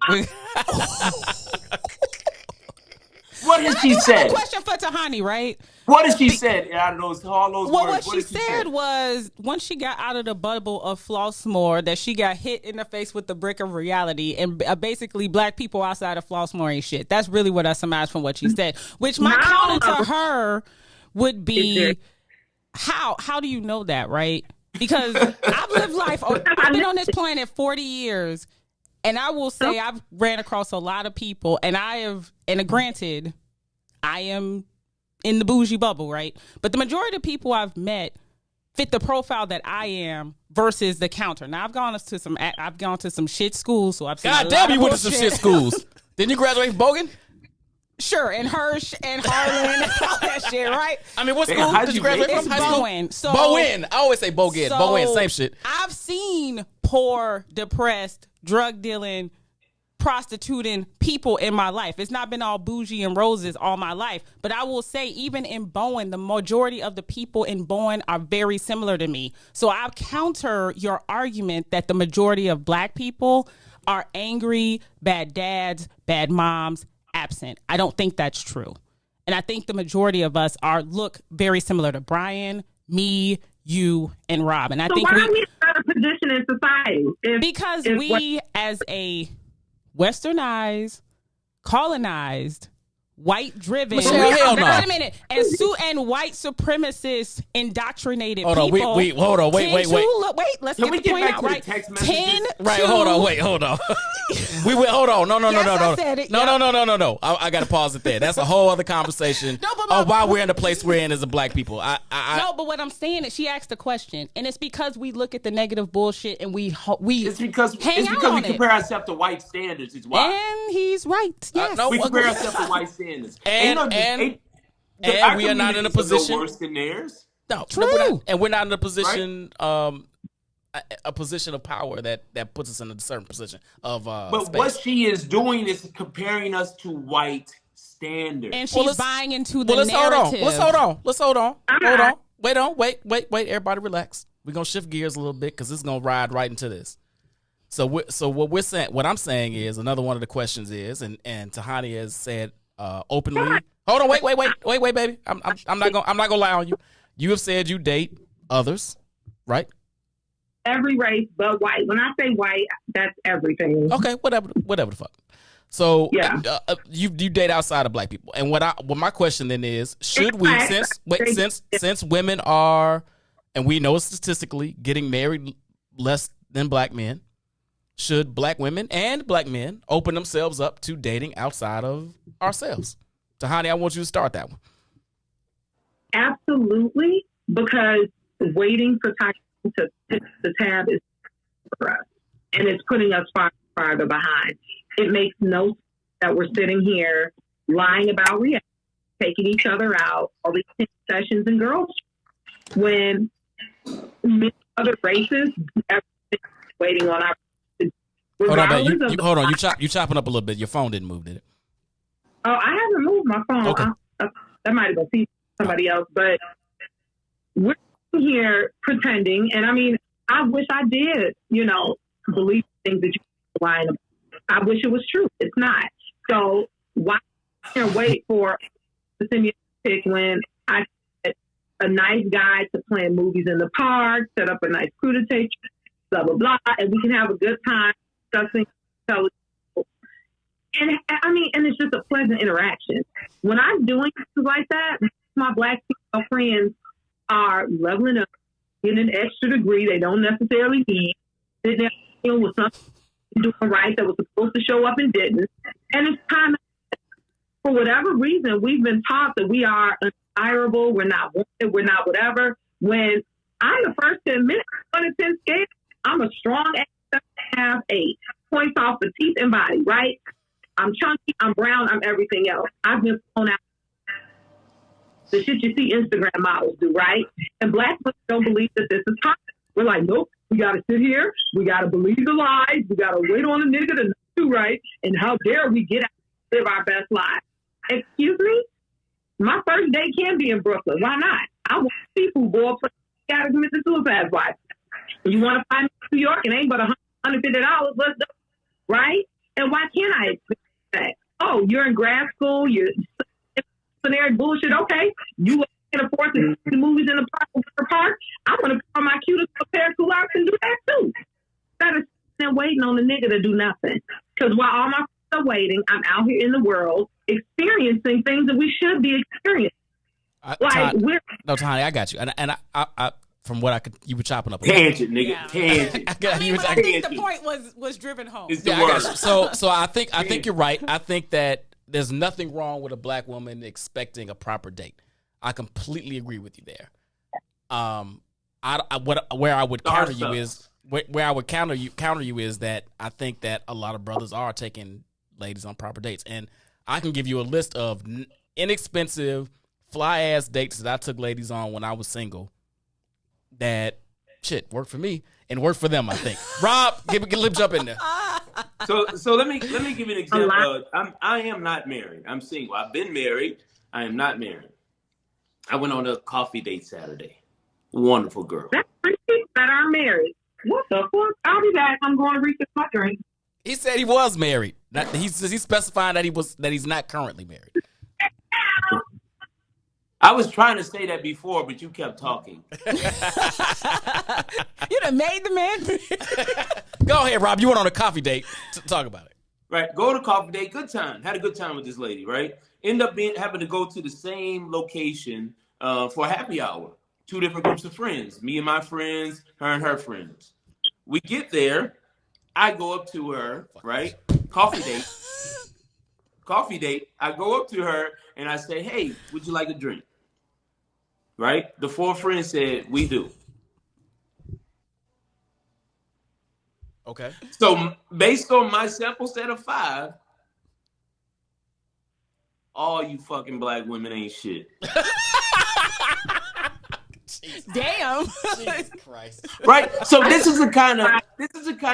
What has she said? I have a question for Tahani, right? What has she said out of all those well, words? What she said was, once she got out of the bubble of Flossmoor, that she got hit in the face with the brick of reality, and basically black people outside of Flossmoor ain't shit. That's really what I surmised from what she said. Which my counter to her would be, how do you know that, right? because I've lived life. I've been on this planet 40 years, and I will say I've ran across a lot of people, and granted, I am in the bougie bubble, right? But the majority of people I've met fit the profile that I am versus the counter. Now I've gone to some shit schools, so I've seen. God damn, you went to some shit schools. Didn't you graduate from Bogan? Sure, and Hirsch and Harlan and all that shit, right? I mean, what school did you graduate from? High school? Bowen. So, Bowen. I always say Bogan. Bowen, same shit. I've seen poor, depressed, drug dealing, prostituting people in my life. It's not been all bougie and roses all my life. But I will say, even in Bowen, the majority of the people in Bowen are very similar to me. So I counter your argument that the majority of black people are angry, bad dads, bad moms, absent. I don't think that's true. And I think the majority of us look very similar to Brian, me, you, and Rob. And I think why are we in a better position in society? Because we, as a westernized, colonized, white-driven. Michelle, hell no. Wait a minute. And white supremacist indoctrinated people. Hold on, wait, let's Can get the point out, right? Text messages? Hold on. Hold on. No. No. I got to pause it there. That's a whole other conversation on why we're in the place we're in as a black people. No, but what I'm saying is she asked a question, and it's because we look at the negative bullshit and we It's because we compare ourselves to white standards. It's why. And he's right. Yes. We compare ourselves to white standards. And we are not in a position worse than theirs. No, true. We're not in a position, right? A position of power that puts us in a certain position of. But space. what she is doing is comparing us to white standards, and she's buying into the narrative. Let's hold on. Wait. Everybody, relax. We're gonna shift gears a little bit because this is gonna ride right into this. So what I'm saying is another one of the questions is, and Tahani has said openly. Hold on, wait, baby. I'm not gonna lie on you. You have said you date others, right? Every race but white. When I say white, that's everything. Okay, whatever the fuck. So yeah. You date outside of black people, and what my question then is, should we since women are, and we know statistically getting married less than black men, should black women and black men open themselves up to dating outside of ourselves? Tahani, I want you to start that one. Absolutely, because waiting for time to pick the tab is for us, and it's putting us farther behind. It makes no sense that we're sitting here lying about reality, taking each other out, all these sessions and girls, when many other races waiting on our. Hold on, you chopping up a little bit. Your phone didn't move, did it? Oh, I haven't moved my phone. Okay. That might have been somebody else, but we're here pretending. And I mean, I wish I did, believe things that you're lying about. I wish it was true. It's not. So why wait for the send me a pic when I get a nice guy to plan movies in the park, set up a nice crew to take, blah, blah, blah, and we can have a good time discussing television. And I mean, and it's just a pleasant interaction. When I'm doing things like that, my black female friends are leveling up, getting an extra degree they don't necessarily need, sitting there with something doing right that was supposed to show up and didn't. And it's kind of, for whatever reason, we've been taught that we are undesirable, we're not wanted, we're not whatever. When I'm the first to admit, 1 to 10 scale, I'm a strong ass, have 8 points off the teeth and body, right? I'm chunky, I'm brown, I'm everything else. I've been thrown out the shit you see Instagram models do, right? And black folks don't believe that this is possible. We're like, nope, we got to sit here, we got to believe the lies, we got to wait on a nigga to do right, and how dare we get out and live our best lives. Excuse me? My first date can be in Brooklyn. Why not? I want people who go up, got to commit to suicide wife. You want to find me in New York and ain't but $150, let's go, right? And why can't I expect that? Oh, you're in grad school, you're generic bullshit. Okay, you can afford to see the movies in the park. I'm going to put on my cutest pair of culottes and do that too. Instead of waiting on the nigga to do nothing. Because while all my friends are waiting, I'm out here in the world experiencing things that we should be experiencing. Tony, I got you. And I from what I could, you were chopping up. Tangent, nigga. Yeah. Tangent. I mean, but I think the point was driven home. It's the Yeah, I got word. you. So I think you're right. I think that there's nothing wrong with a black woman expecting a proper date. I completely agree with you there. Where I would counter you is that I think that a lot of brothers are taking ladies on proper dates, and I can give you a list of inexpensive, fly ass dates that I took ladies on when I was single. That shit worked for me and worked for them. I think. Rob, let jump in there. So let me give you an example. I am not married. I'm single. I've been married. I am not married. I went on a coffee date Saturday. Wonderful girl. That's three people that are married. What the fuck? I'll be back. I'm going to research my drink. He said he was married. He's specifying that he's not currently married. I was trying to say that before, but you kept talking. You done made the man. Go ahead, Rob. You went on a coffee date to talk about it. Right. Go to coffee date. Good time. Had a good time with this lady, right? End up having to go to the same location for a happy hour. 2 different groups of friends. Me and my friends, her and her friends. We get there. I go up to her, right? Coffee date. I go up to her and I say, hey, would you like a drink? Right? The 4 friends said, we do. Okay. So based on my sample set of 5, all you fucking black women ain't shit. Damn. Jesus Christ. Right? So this is the kind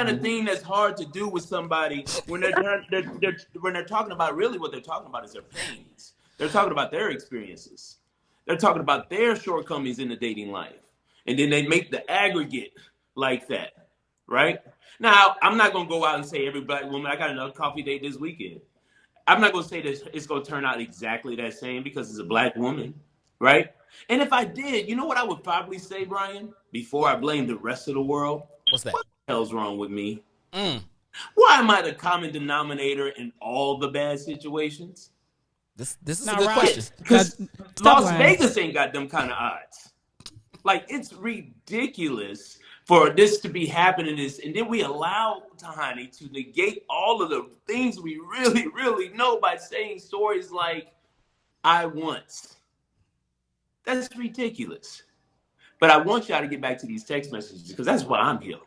of thing that's hard to do with somebody when they're talking about, really what they're talking about is their pains. They're talking about their experiences. They're talking about their shortcomings in the dating life. And then they make the aggregate like that. Right? Now, I'm not going to go out and say every black woman, I got another coffee date this weekend. I'm not going to say that it's going to turn out exactly that same because it's a black woman. Right? And if I did, you know what I would probably say, Brian, before I blame the rest of the world? What's that? What the hell's wrong with me? Why am I the common denominator in all the bad situations? This is Not a good right. question. Because Stop Las lying. Vegas ain't got them kind of odds. Like, it's ridiculous for this to be happening. And then we allow Tahani to negate all of the things we really, really know by saying stories like, I once. That's ridiculous. But I want y'all to get back to these text messages because that's why I'm here.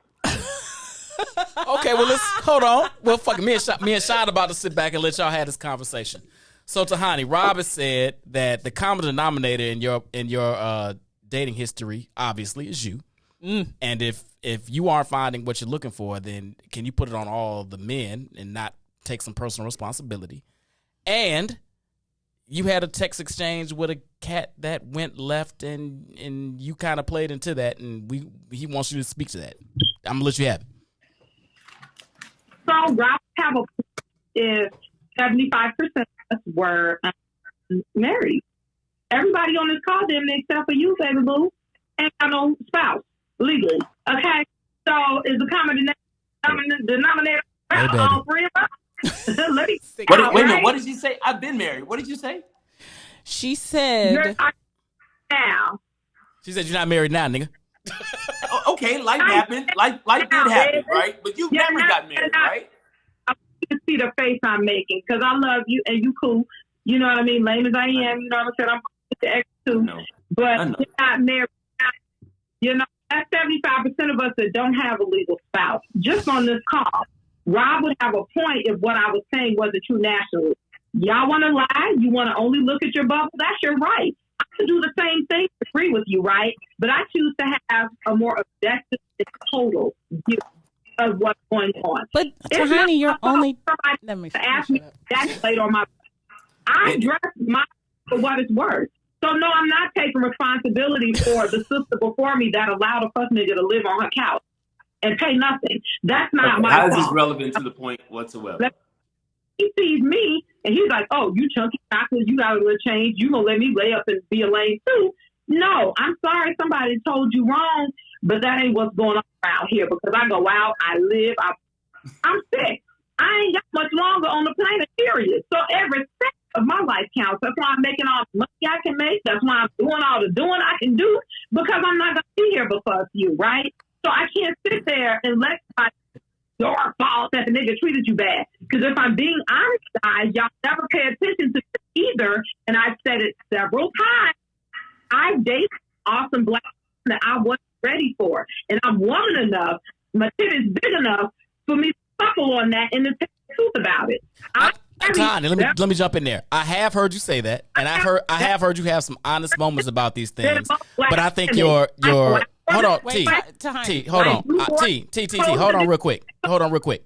Okay, well, let's hold on. Well, fuck it. Me and Shad about to sit back and let y'all have this conversation. So, Tahani, Rob has said that the common denominator in your dating history, obviously, is you. And if you aren't finding what you're looking for, then can you put it on all the men and not take some personal responsibility? And you had a text exchange with a cat that went left, and you kind of played into that, and he wants you to speak to that. I'm gonna let you have it. So Rob have is 75% of us were married. Everybody on this call didn't, except for you, baby boo, ain't got no spouse legally. Okay, so is the common denominator all 3 of us? Let me wait a minute. What did she say? I've been married. What did you say? She said. Now. She said you're not married now, nigga. Okay, life happened. Life did happen, right? But you never got married, right? I want you to see the face I'm making because I love you and you cool. You know what I mean? Lame as I am, you know what I said? I'm the ex too. But you're not married. You know, that's 75% of us that don't have a legal spouse. Just on this call. Rob would have a point if what I was saying wasn't true nationally. Y'all want to lie? You want to only look at your bubble? That's your right. I could do the same thing, agree with you, right? But I choose to have a more objective and total view of what's going on. But Tahani, you're only. Let me ask me that's laid on my. I dress my for what it's worth. So no, I'm not taking responsibility for the sister before me that allowed a first nigga to live on her couch and pay nothing. That's not my How fault. is this relevant to the point whatsoever? He sees me and he's like, oh, you chunky chocolate, you got a little change. You gonna let me lay up and be a lame too? No, I'm sorry somebody told you wrong, but that ain't what's going on around here because I go out, I live, I'm sick. I ain't got much longer on the planet, period. So every second of my life counts. That's why I'm making all the money I can make. That's why I'm doing all the doing I can do, because I'm not going to be here because you, right? So I can't sit there and let your fault that the nigga treated you bad. Because if I'm being honest, guys, y'all never pay attention to it either. And I've said it several times. I've dated awesome black men that I wasn't ready for. And I'm woman enough, my tit is big enough for me to buckle on that and to tell the truth about it. Tanya, let me jump in there. I have heard you say that, and I have heard you have some honest moments about these things. But I think your hold on, T, hold on, T, hold on real quick.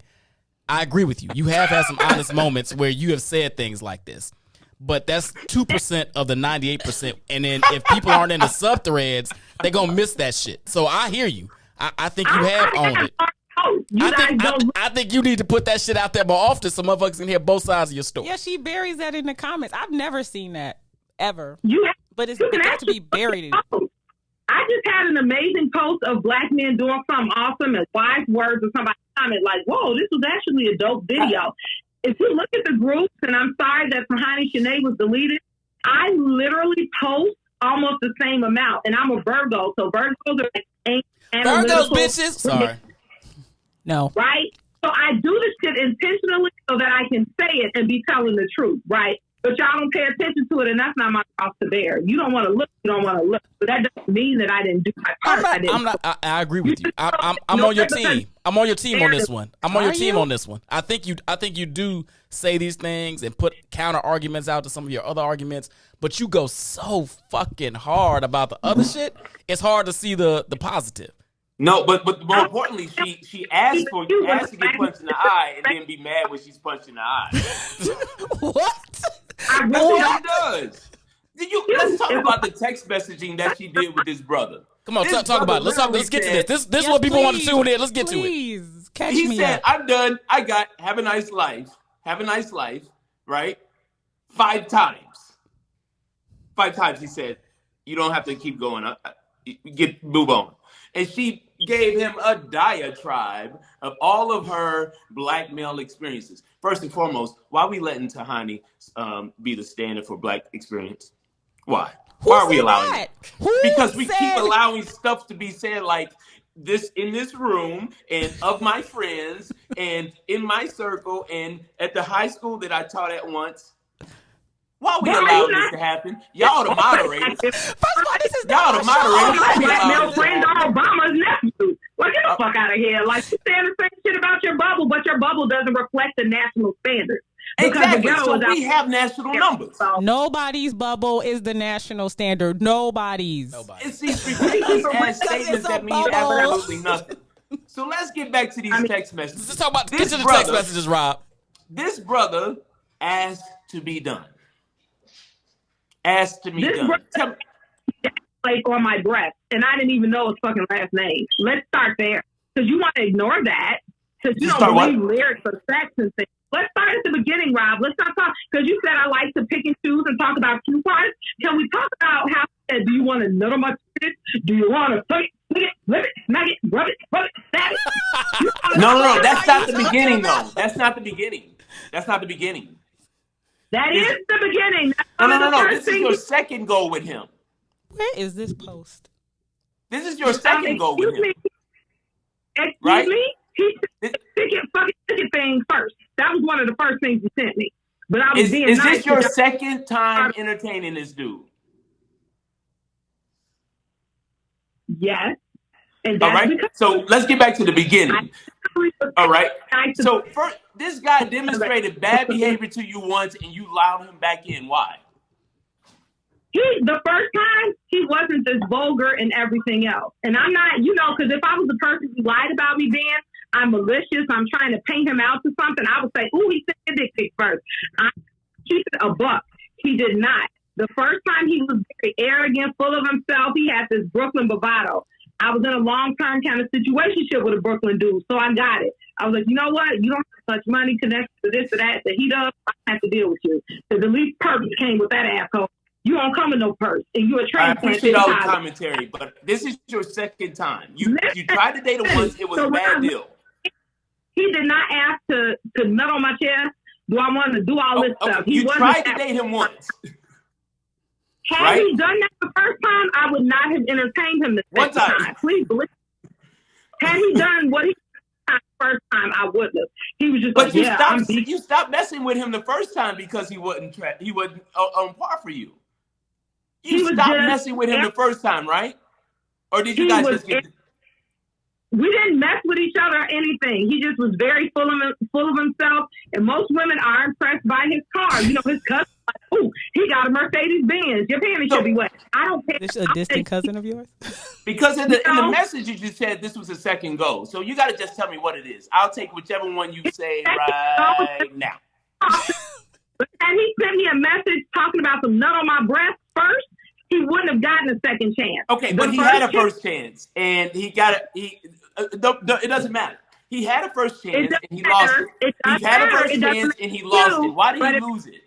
I agree with you. You have had some honest moments where you have said things like this, but that's 2% of the 98%. And then if people aren't in the sub threads, they're gonna miss that shit. So I hear you. I think you have owned it. I think you need to put that shit out there more often so motherfuckers can hear both sides of your story. Yeah, she buries that in the comments. I've never seen that ever. But it's got to be buried in it. I just had an amazing post of black men doing something awesome and wise words, and somebody commented like, "Whoa, this was actually a dope video." If you look at the groups, and I'm sorry that Tahani Shanae was deleted, I literally post almost the same amount, and I'm a Virgo, so Virgos are like Virgos, bitches. Sorry. No. Right? So I do this shit intentionally so that I can say it and be telling the truth, right? But y'all don't pay attention to it, and that's not my cross to bear. You don't want to look, you don't want to look. But that doesn't mean that I didn't do my part. I agree with you. I'm on your team. I'm on your team on this one. I'm on your team on this one. I think you do say these things and put counter arguments out to some of your other arguments, but you go so fucking hard about the other shit. It's hard to see the positive. No, but more importantly, she asked to get punched in the eye and then be mad when she's punched in the eye. What? That's what she does. Let's talk about the text messaging that she did with this brother. Come on, talk about it. Let's get to this. This is what people want to tune in. Let's get to it. Please, catch he me said, up. "I'm done. Have a nice life. Have a nice life." Right? 5 times. 5 times he said, "You don't have to keep going. Move on." And she gave him a diatribe of all of her black male experiences. First and foremost, why are we letting Tahani be the standard for black experience? Why? Why are we allowing it? Because we keep allowing stuff to be said like this in this room and of my friends and in my circle and at the high school that I taught at once. Why are we allowing this to happen? Y'all the moderators. First of all, this is y'all the moderators. Black male friend are Obama's nephew. Well, get the fuck out of here. Like, you saying the same shit about your bubble, but your bubble doesn't reflect the national standard. Exactly. So we have national numbers. Nobody's bubble is the national standard. Nobody's. It's these ridiculous ass statements that mean absolutely nothing. So let's get back to these text messages. Let's talk about this. Text messages, Rob. This brother asked to be done. Asked to be done. Like on my breast, and I didn't even know his fucking last name. Let's start there, because you want to ignore that, because you don't believe lyrics or sex and things. Let's start at the beginning, Rob. Let's not talk, because you said I like to pick and choose and talk about two parts. Can we talk about how he said, do you want to nut on my tits? Do you want to suck it, flip it, smack it, rub it, stab it? No. That's not the beginning, though. That's not the beginning. That's not the beginning. That is the beginning. No. This is your second goal with him. Where is this post? This is your second goal with him. Excuse me? He said ticket thing first. That was one of the first things he sent me. But I was being nice. Is this your second time entertaining this dude? Yes. And all right. So let's get back to the beginning. All right. So first, this guy demonstrated bad behavior to you once, and you allowed him back in. Why? The first time, he wasn't this vulgar and everything else. And I'm not, because if I was the person who lied about me then, I'm malicious, I'm trying to paint him out to something, I would say, ooh, he sent a dick pic first. I'm keeping a buck. He did not. The first time he was very arrogant, full of himself. He had this Brooklyn bravado. I was in a long-term kind of situationship with a Brooklyn dude, so I got it. I was like, you know what? You don't have much money connected to this or that he does. I have to deal with you. Because the least purpose came with that asshole. You don't come with no purse, and you a I appreciate all the commentary, but this is your second time. You tried to date him once; it was a bad deal. He did not ask to nut on my chest. Do I want to do all this stuff? You tried to date him once. Had he done that the first time, I would not have entertained him the second time. Please believe. Had he done what he did the first time, I wouldn't have. He was just But like, you stopped messing with him the first time because he wasn't on par for you. You stopped messing with him the first time, right? Or did you guys just get? We didn't mess with each other or anything. He just was very full of himself. And most women are impressed by his car. You know, his cousin, like, ooh, he got a Mercedes Benz. Your panties should be wet. I don't care. This a distant cousin of yours? Because in the message you just said this was a second go. So you got to just tell me what it is. I'll take whichever one you say right now. And he sent me a message talking about some nut on my breast first. He wouldn't have gotten a second chance. Okay, but he had a first chance, and he got it. It doesn't matter. He had a first chance, and he lost it. He had a first chance, and he lost it. Why did he lose it?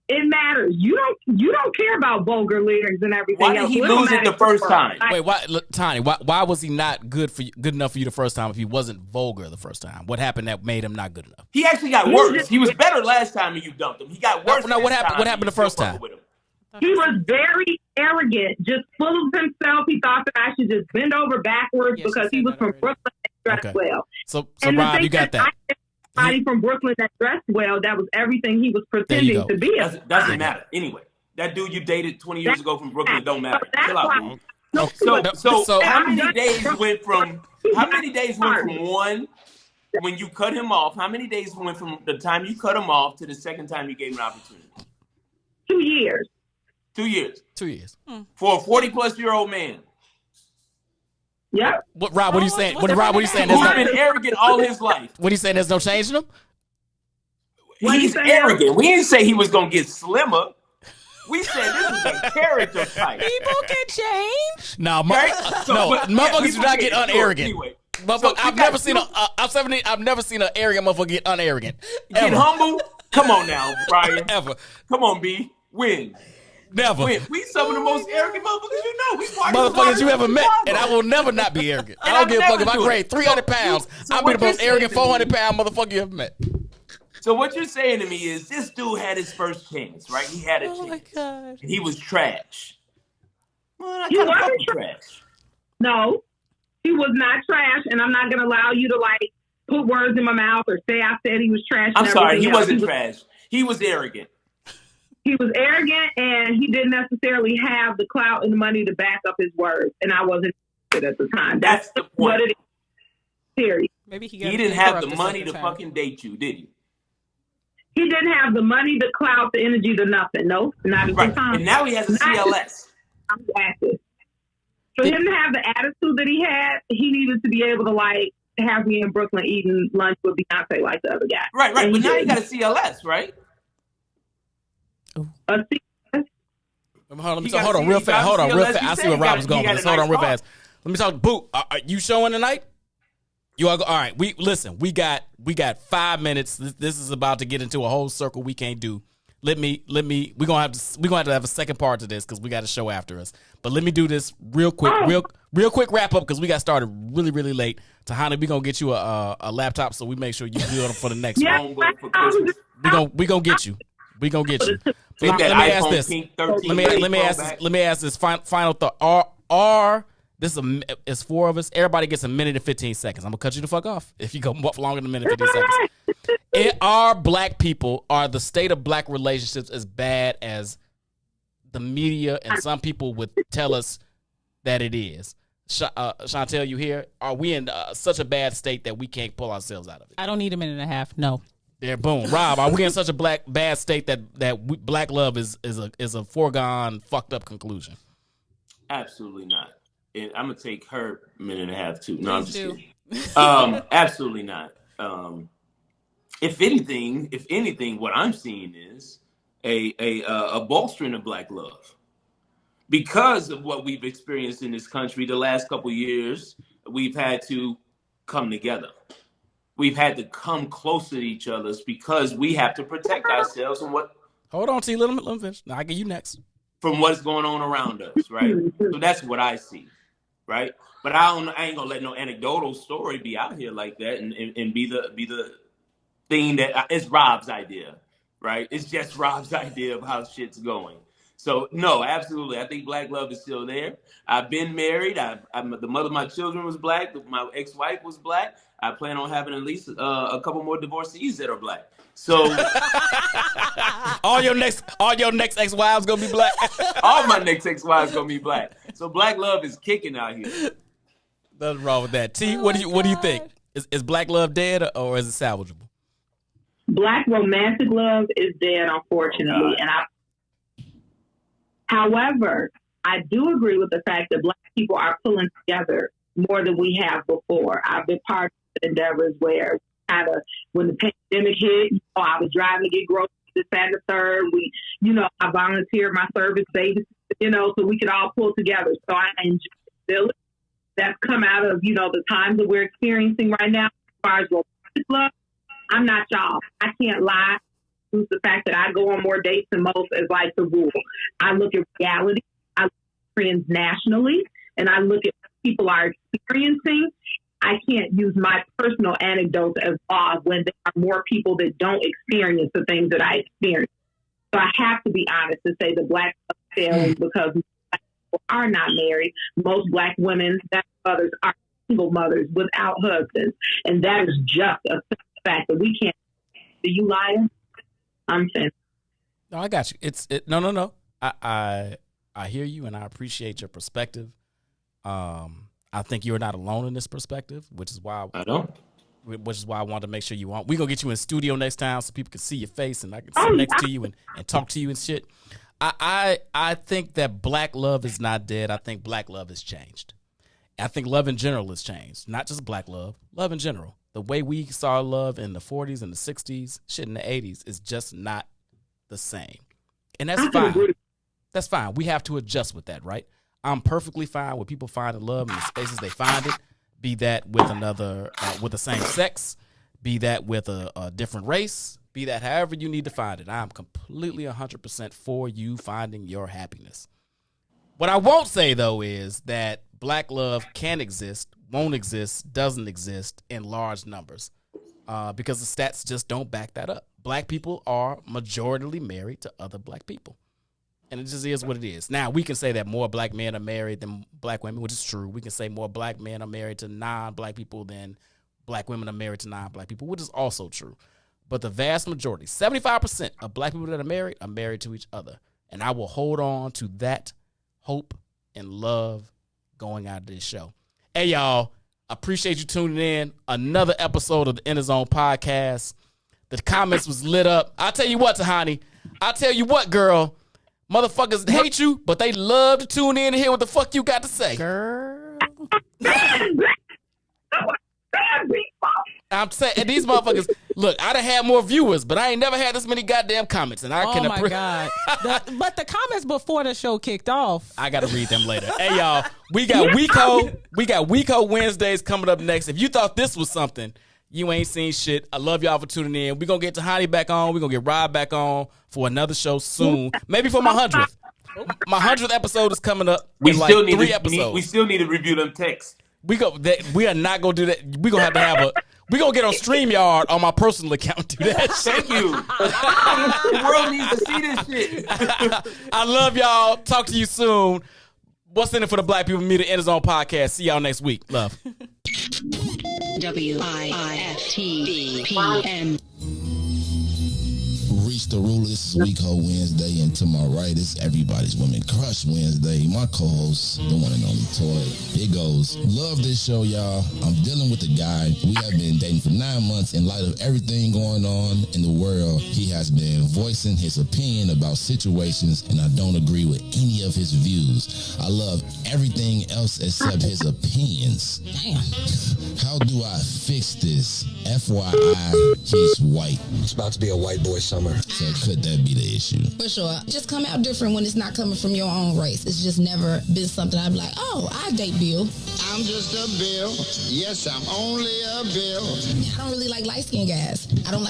It matters. You don't care about vulgar lyrics and everything. Why did he lose it the first time? Wait, why, Tiny? Why was he not good enough for you the first time if he wasn't vulgar the first time? What happened that made him not good enough? He actually got worse. He was better last time and you dumped him. He got worse. No, what happened? What happened the first time? He was very arrogant, just full of himself. He thought that I should just bend over backwards because he was from Brooklyn and dressed well. So Rob, you got that. Somebody from Brooklyn that dressed well, that was everything he was pretending to be. Doesn't matter. Anyway, that dude you dated 20 years ago from Brooklyn don't matter. Chill out, man. So how many days went from one when you cut him off? How many days went from the time you cut him off to the second time you gave him an opportunity? 2 years. 2 years. 2 years. For a 40-plus-year-old man. Yeah. Rob, what are you saying? What are you saying? Who's been arrogant all his life. What are you saying? There's no change in him? He's arrogant. We didn't say he was going to get slimmer. We said this is a character type. People can change. No, motherfuckers do not get unarrogant. Anyway, I've never seen an arrogant motherfucker get unarrogant. Get humble? Come on now, Brian. Ever. Come on, B. Win. Never. Win. We some of the most arrogant motherfuckers you know. We motherfuckers you ever met, and I will never not be arrogant. I don't give a fuck if I weigh 300 pounds. I'll be the most arrogant 400-pound motherfucker you ever met. So what you're saying to me is this dude had his first chance, right? He had a chance. My God. And he was trash. Well, He wasn't trash. No, he was not trash, and I'm not going to allow you to like put words in my mouth or say I said he was trash. I'm sorry, he wasn't trash. He was arrogant. He was arrogant, and he didn't necessarily have the clout and the money to back up his words, and I wasn't at the time. That's the point. What it is. Serious. Maybe he didn't have the money to fucking date you, did he? He didn't have the money, the clout, the energy, the nothing. No, not at the time. And now he has a CLS. I'm active. For him to have the attitude that he had, he needed to be able to like have me in Brooklyn eating lunch with Beyonce like the other guy. Right. But now you got a CLS, right? A CLS? Hold on real fast. I see where Rob was going with this. Hold on real fast. Let me talk. Boo, are you showing tonight? You all go. All right. We got 5 minutes. This is about to get into a whole circle we can't do. We're gonna have to have a second part to this because we got a show after us. But let me do this real quick, real quick wrap up because we got started really, really late. Tahani, we gonna get you a laptop so we make sure you do it for the next one. We gonna get you. We gonna get you. So let me ask this. Let me ask this final thought. It's four of us. Everybody gets a minute and 15 seconds. I'm gonna cut you the fuck off if you go longer than a minute and 15 seconds. Are the state of black relationships as bad as the media and some people would tell us that it is? Chantel, you here? Are we in such a bad state that we can't pull ourselves out of it? I don't need a minute and a half. No. There, boom. Rob, are we in such a bad state that black love is a foregone fucked up conclusion? Absolutely not. And I'm gonna take her minute and a half too. No, I'm just kidding. Absolutely not. If anything, what I'm seeing is a bolstering of black love because of what we've experienced in this country the last couple of years. We've had to come together. We've had to come closer to each other because we have to protect ourselves from what. Hold on, T. Let me finish. I'll get you next. From what's going on around us, right? So that's what I see, right? But I ain't gonna let no anecdotal story be out here like that and be the thing that it's Rob's idea, right? It's just Rob's idea of how shit's going. So no, absolutely. I think black love is still there. I've been married. I'm the mother of my children was black. My ex-wife was black. I plan on having at least a couple more divorcees that are black. So all your next ex-wives gonna be black. all my next ex-wives gonna be black. So black love is kicking out here. Nothing wrong with that. T, what do you think? Is black love dead or is it salvageable? Black romantic love is dead, unfortunately, however, I do agree with the fact that black people are pulling together more than we have before. I've been part of endeavors where when the pandemic hit, I was driving to get groceries this and the third. I volunteered my service baby, so we could all pull together. So I enjoy the village that's come out of, the times that we're experiencing right now. As far as romantic love, I'm not y'all. I can't lie. The fact that I go on more dates than most is like the rule. I look at reality. I look at trends nationally, and I look at what people are experiencing. I can't use my personal anecdotes as law when there are more people that don't experience the things that I experience. So I have to be honest and say the black failing because black people are not married. Most black women, that mothers, are single mothers without husbands, and that is just a fact that we can't. Do you lie? I'm saying. No, I got you. No. I hear you and I appreciate your perspective. I think you're not alone in this perspective, which is why I wanted to make sure you want. We're gonna get you in studio next time so people can see your face and I can sit next to you and talk to you and shit. I think that black love is not dead. I think black love has changed. I think love in general has changed. Not just black love in general. The way we saw love in the 40s and the 60s, shit in the 80s is just not the same. And that's fine. That's fine. We have to adjust with that, right? I'm perfectly fine with people finding love in the spaces they find it, be that with another, with the same sex, be that with a different race, be that however you need to find it. I'm completely 100% for you finding your happiness. What I won't say, though, is that black love can exist, won't exist, doesn't exist in large numbers because the stats just don't back that up. Black people are majoritarily married to other black people. And it just is what it is. Now, we can say that more black men are married than black women, which is true. We can say more black men are married to non-black people than black women are married to non-black people, which is also true. But the vast majority, 75% of black people that are married to each other. And I will hold on to that hope and love going out of this show. Hey, y'all, appreciate you tuning in. Another episode of the Inner Zone podcast. The comments was lit up. I'll tell you what, Tahani. I'll tell you what, girl. Motherfuckers hate you, but they love to tune in and hear what the fuck you got to say. Girl. I'm saying, and these motherfuckers, look, I done had more viewers, but I ain't never had this many goddamn comments. And I oh can my God. But the comments before the show kicked off. I got to read them later. Hey, y'all, we got WIIFTBP Wednesdays coming up next. If you thought this was something, you ain't seen shit. I love y'all for tuning in. We're going to get Tahani back on. We're going to get Rob back on for another show soon. Maybe for my 100th. My 100th episode is coming up in like 3 episodes. We still need to review them texts. We are not going to do that. We're going to have we're going to get on StreamYard on my personal account and do that shit. Thank you. The world needs to see this shit. I lop y'all. Talk to you soon. What's in it for the black people? Me, the Inner Zone podcast. See y'all next week. Love. WIIFTBP. Reach the ruler. This is Week Ho Wednesday, and to my right is everybody's woman crush Wednesday. My co-host, the one and only Toy. It goes, love this show, y'all. I'm dealing with a guy. We have been dating for 9 months. In light of everything going on in the world, he has been voicing his opinion about situations, and I don't agree with any of his views. I love everything else except his opinions. Damn. How do I fix this? FYI, he's white. It's about to be a white boy summer. So could that be the issue? For sure. Just come out different when it's not coming from your own race. It's just never been something I'd be like, oh, I date Bill. I'm just a Bill. Yes, I'm only a Bill. I don't really like light-skinned guys. I don't like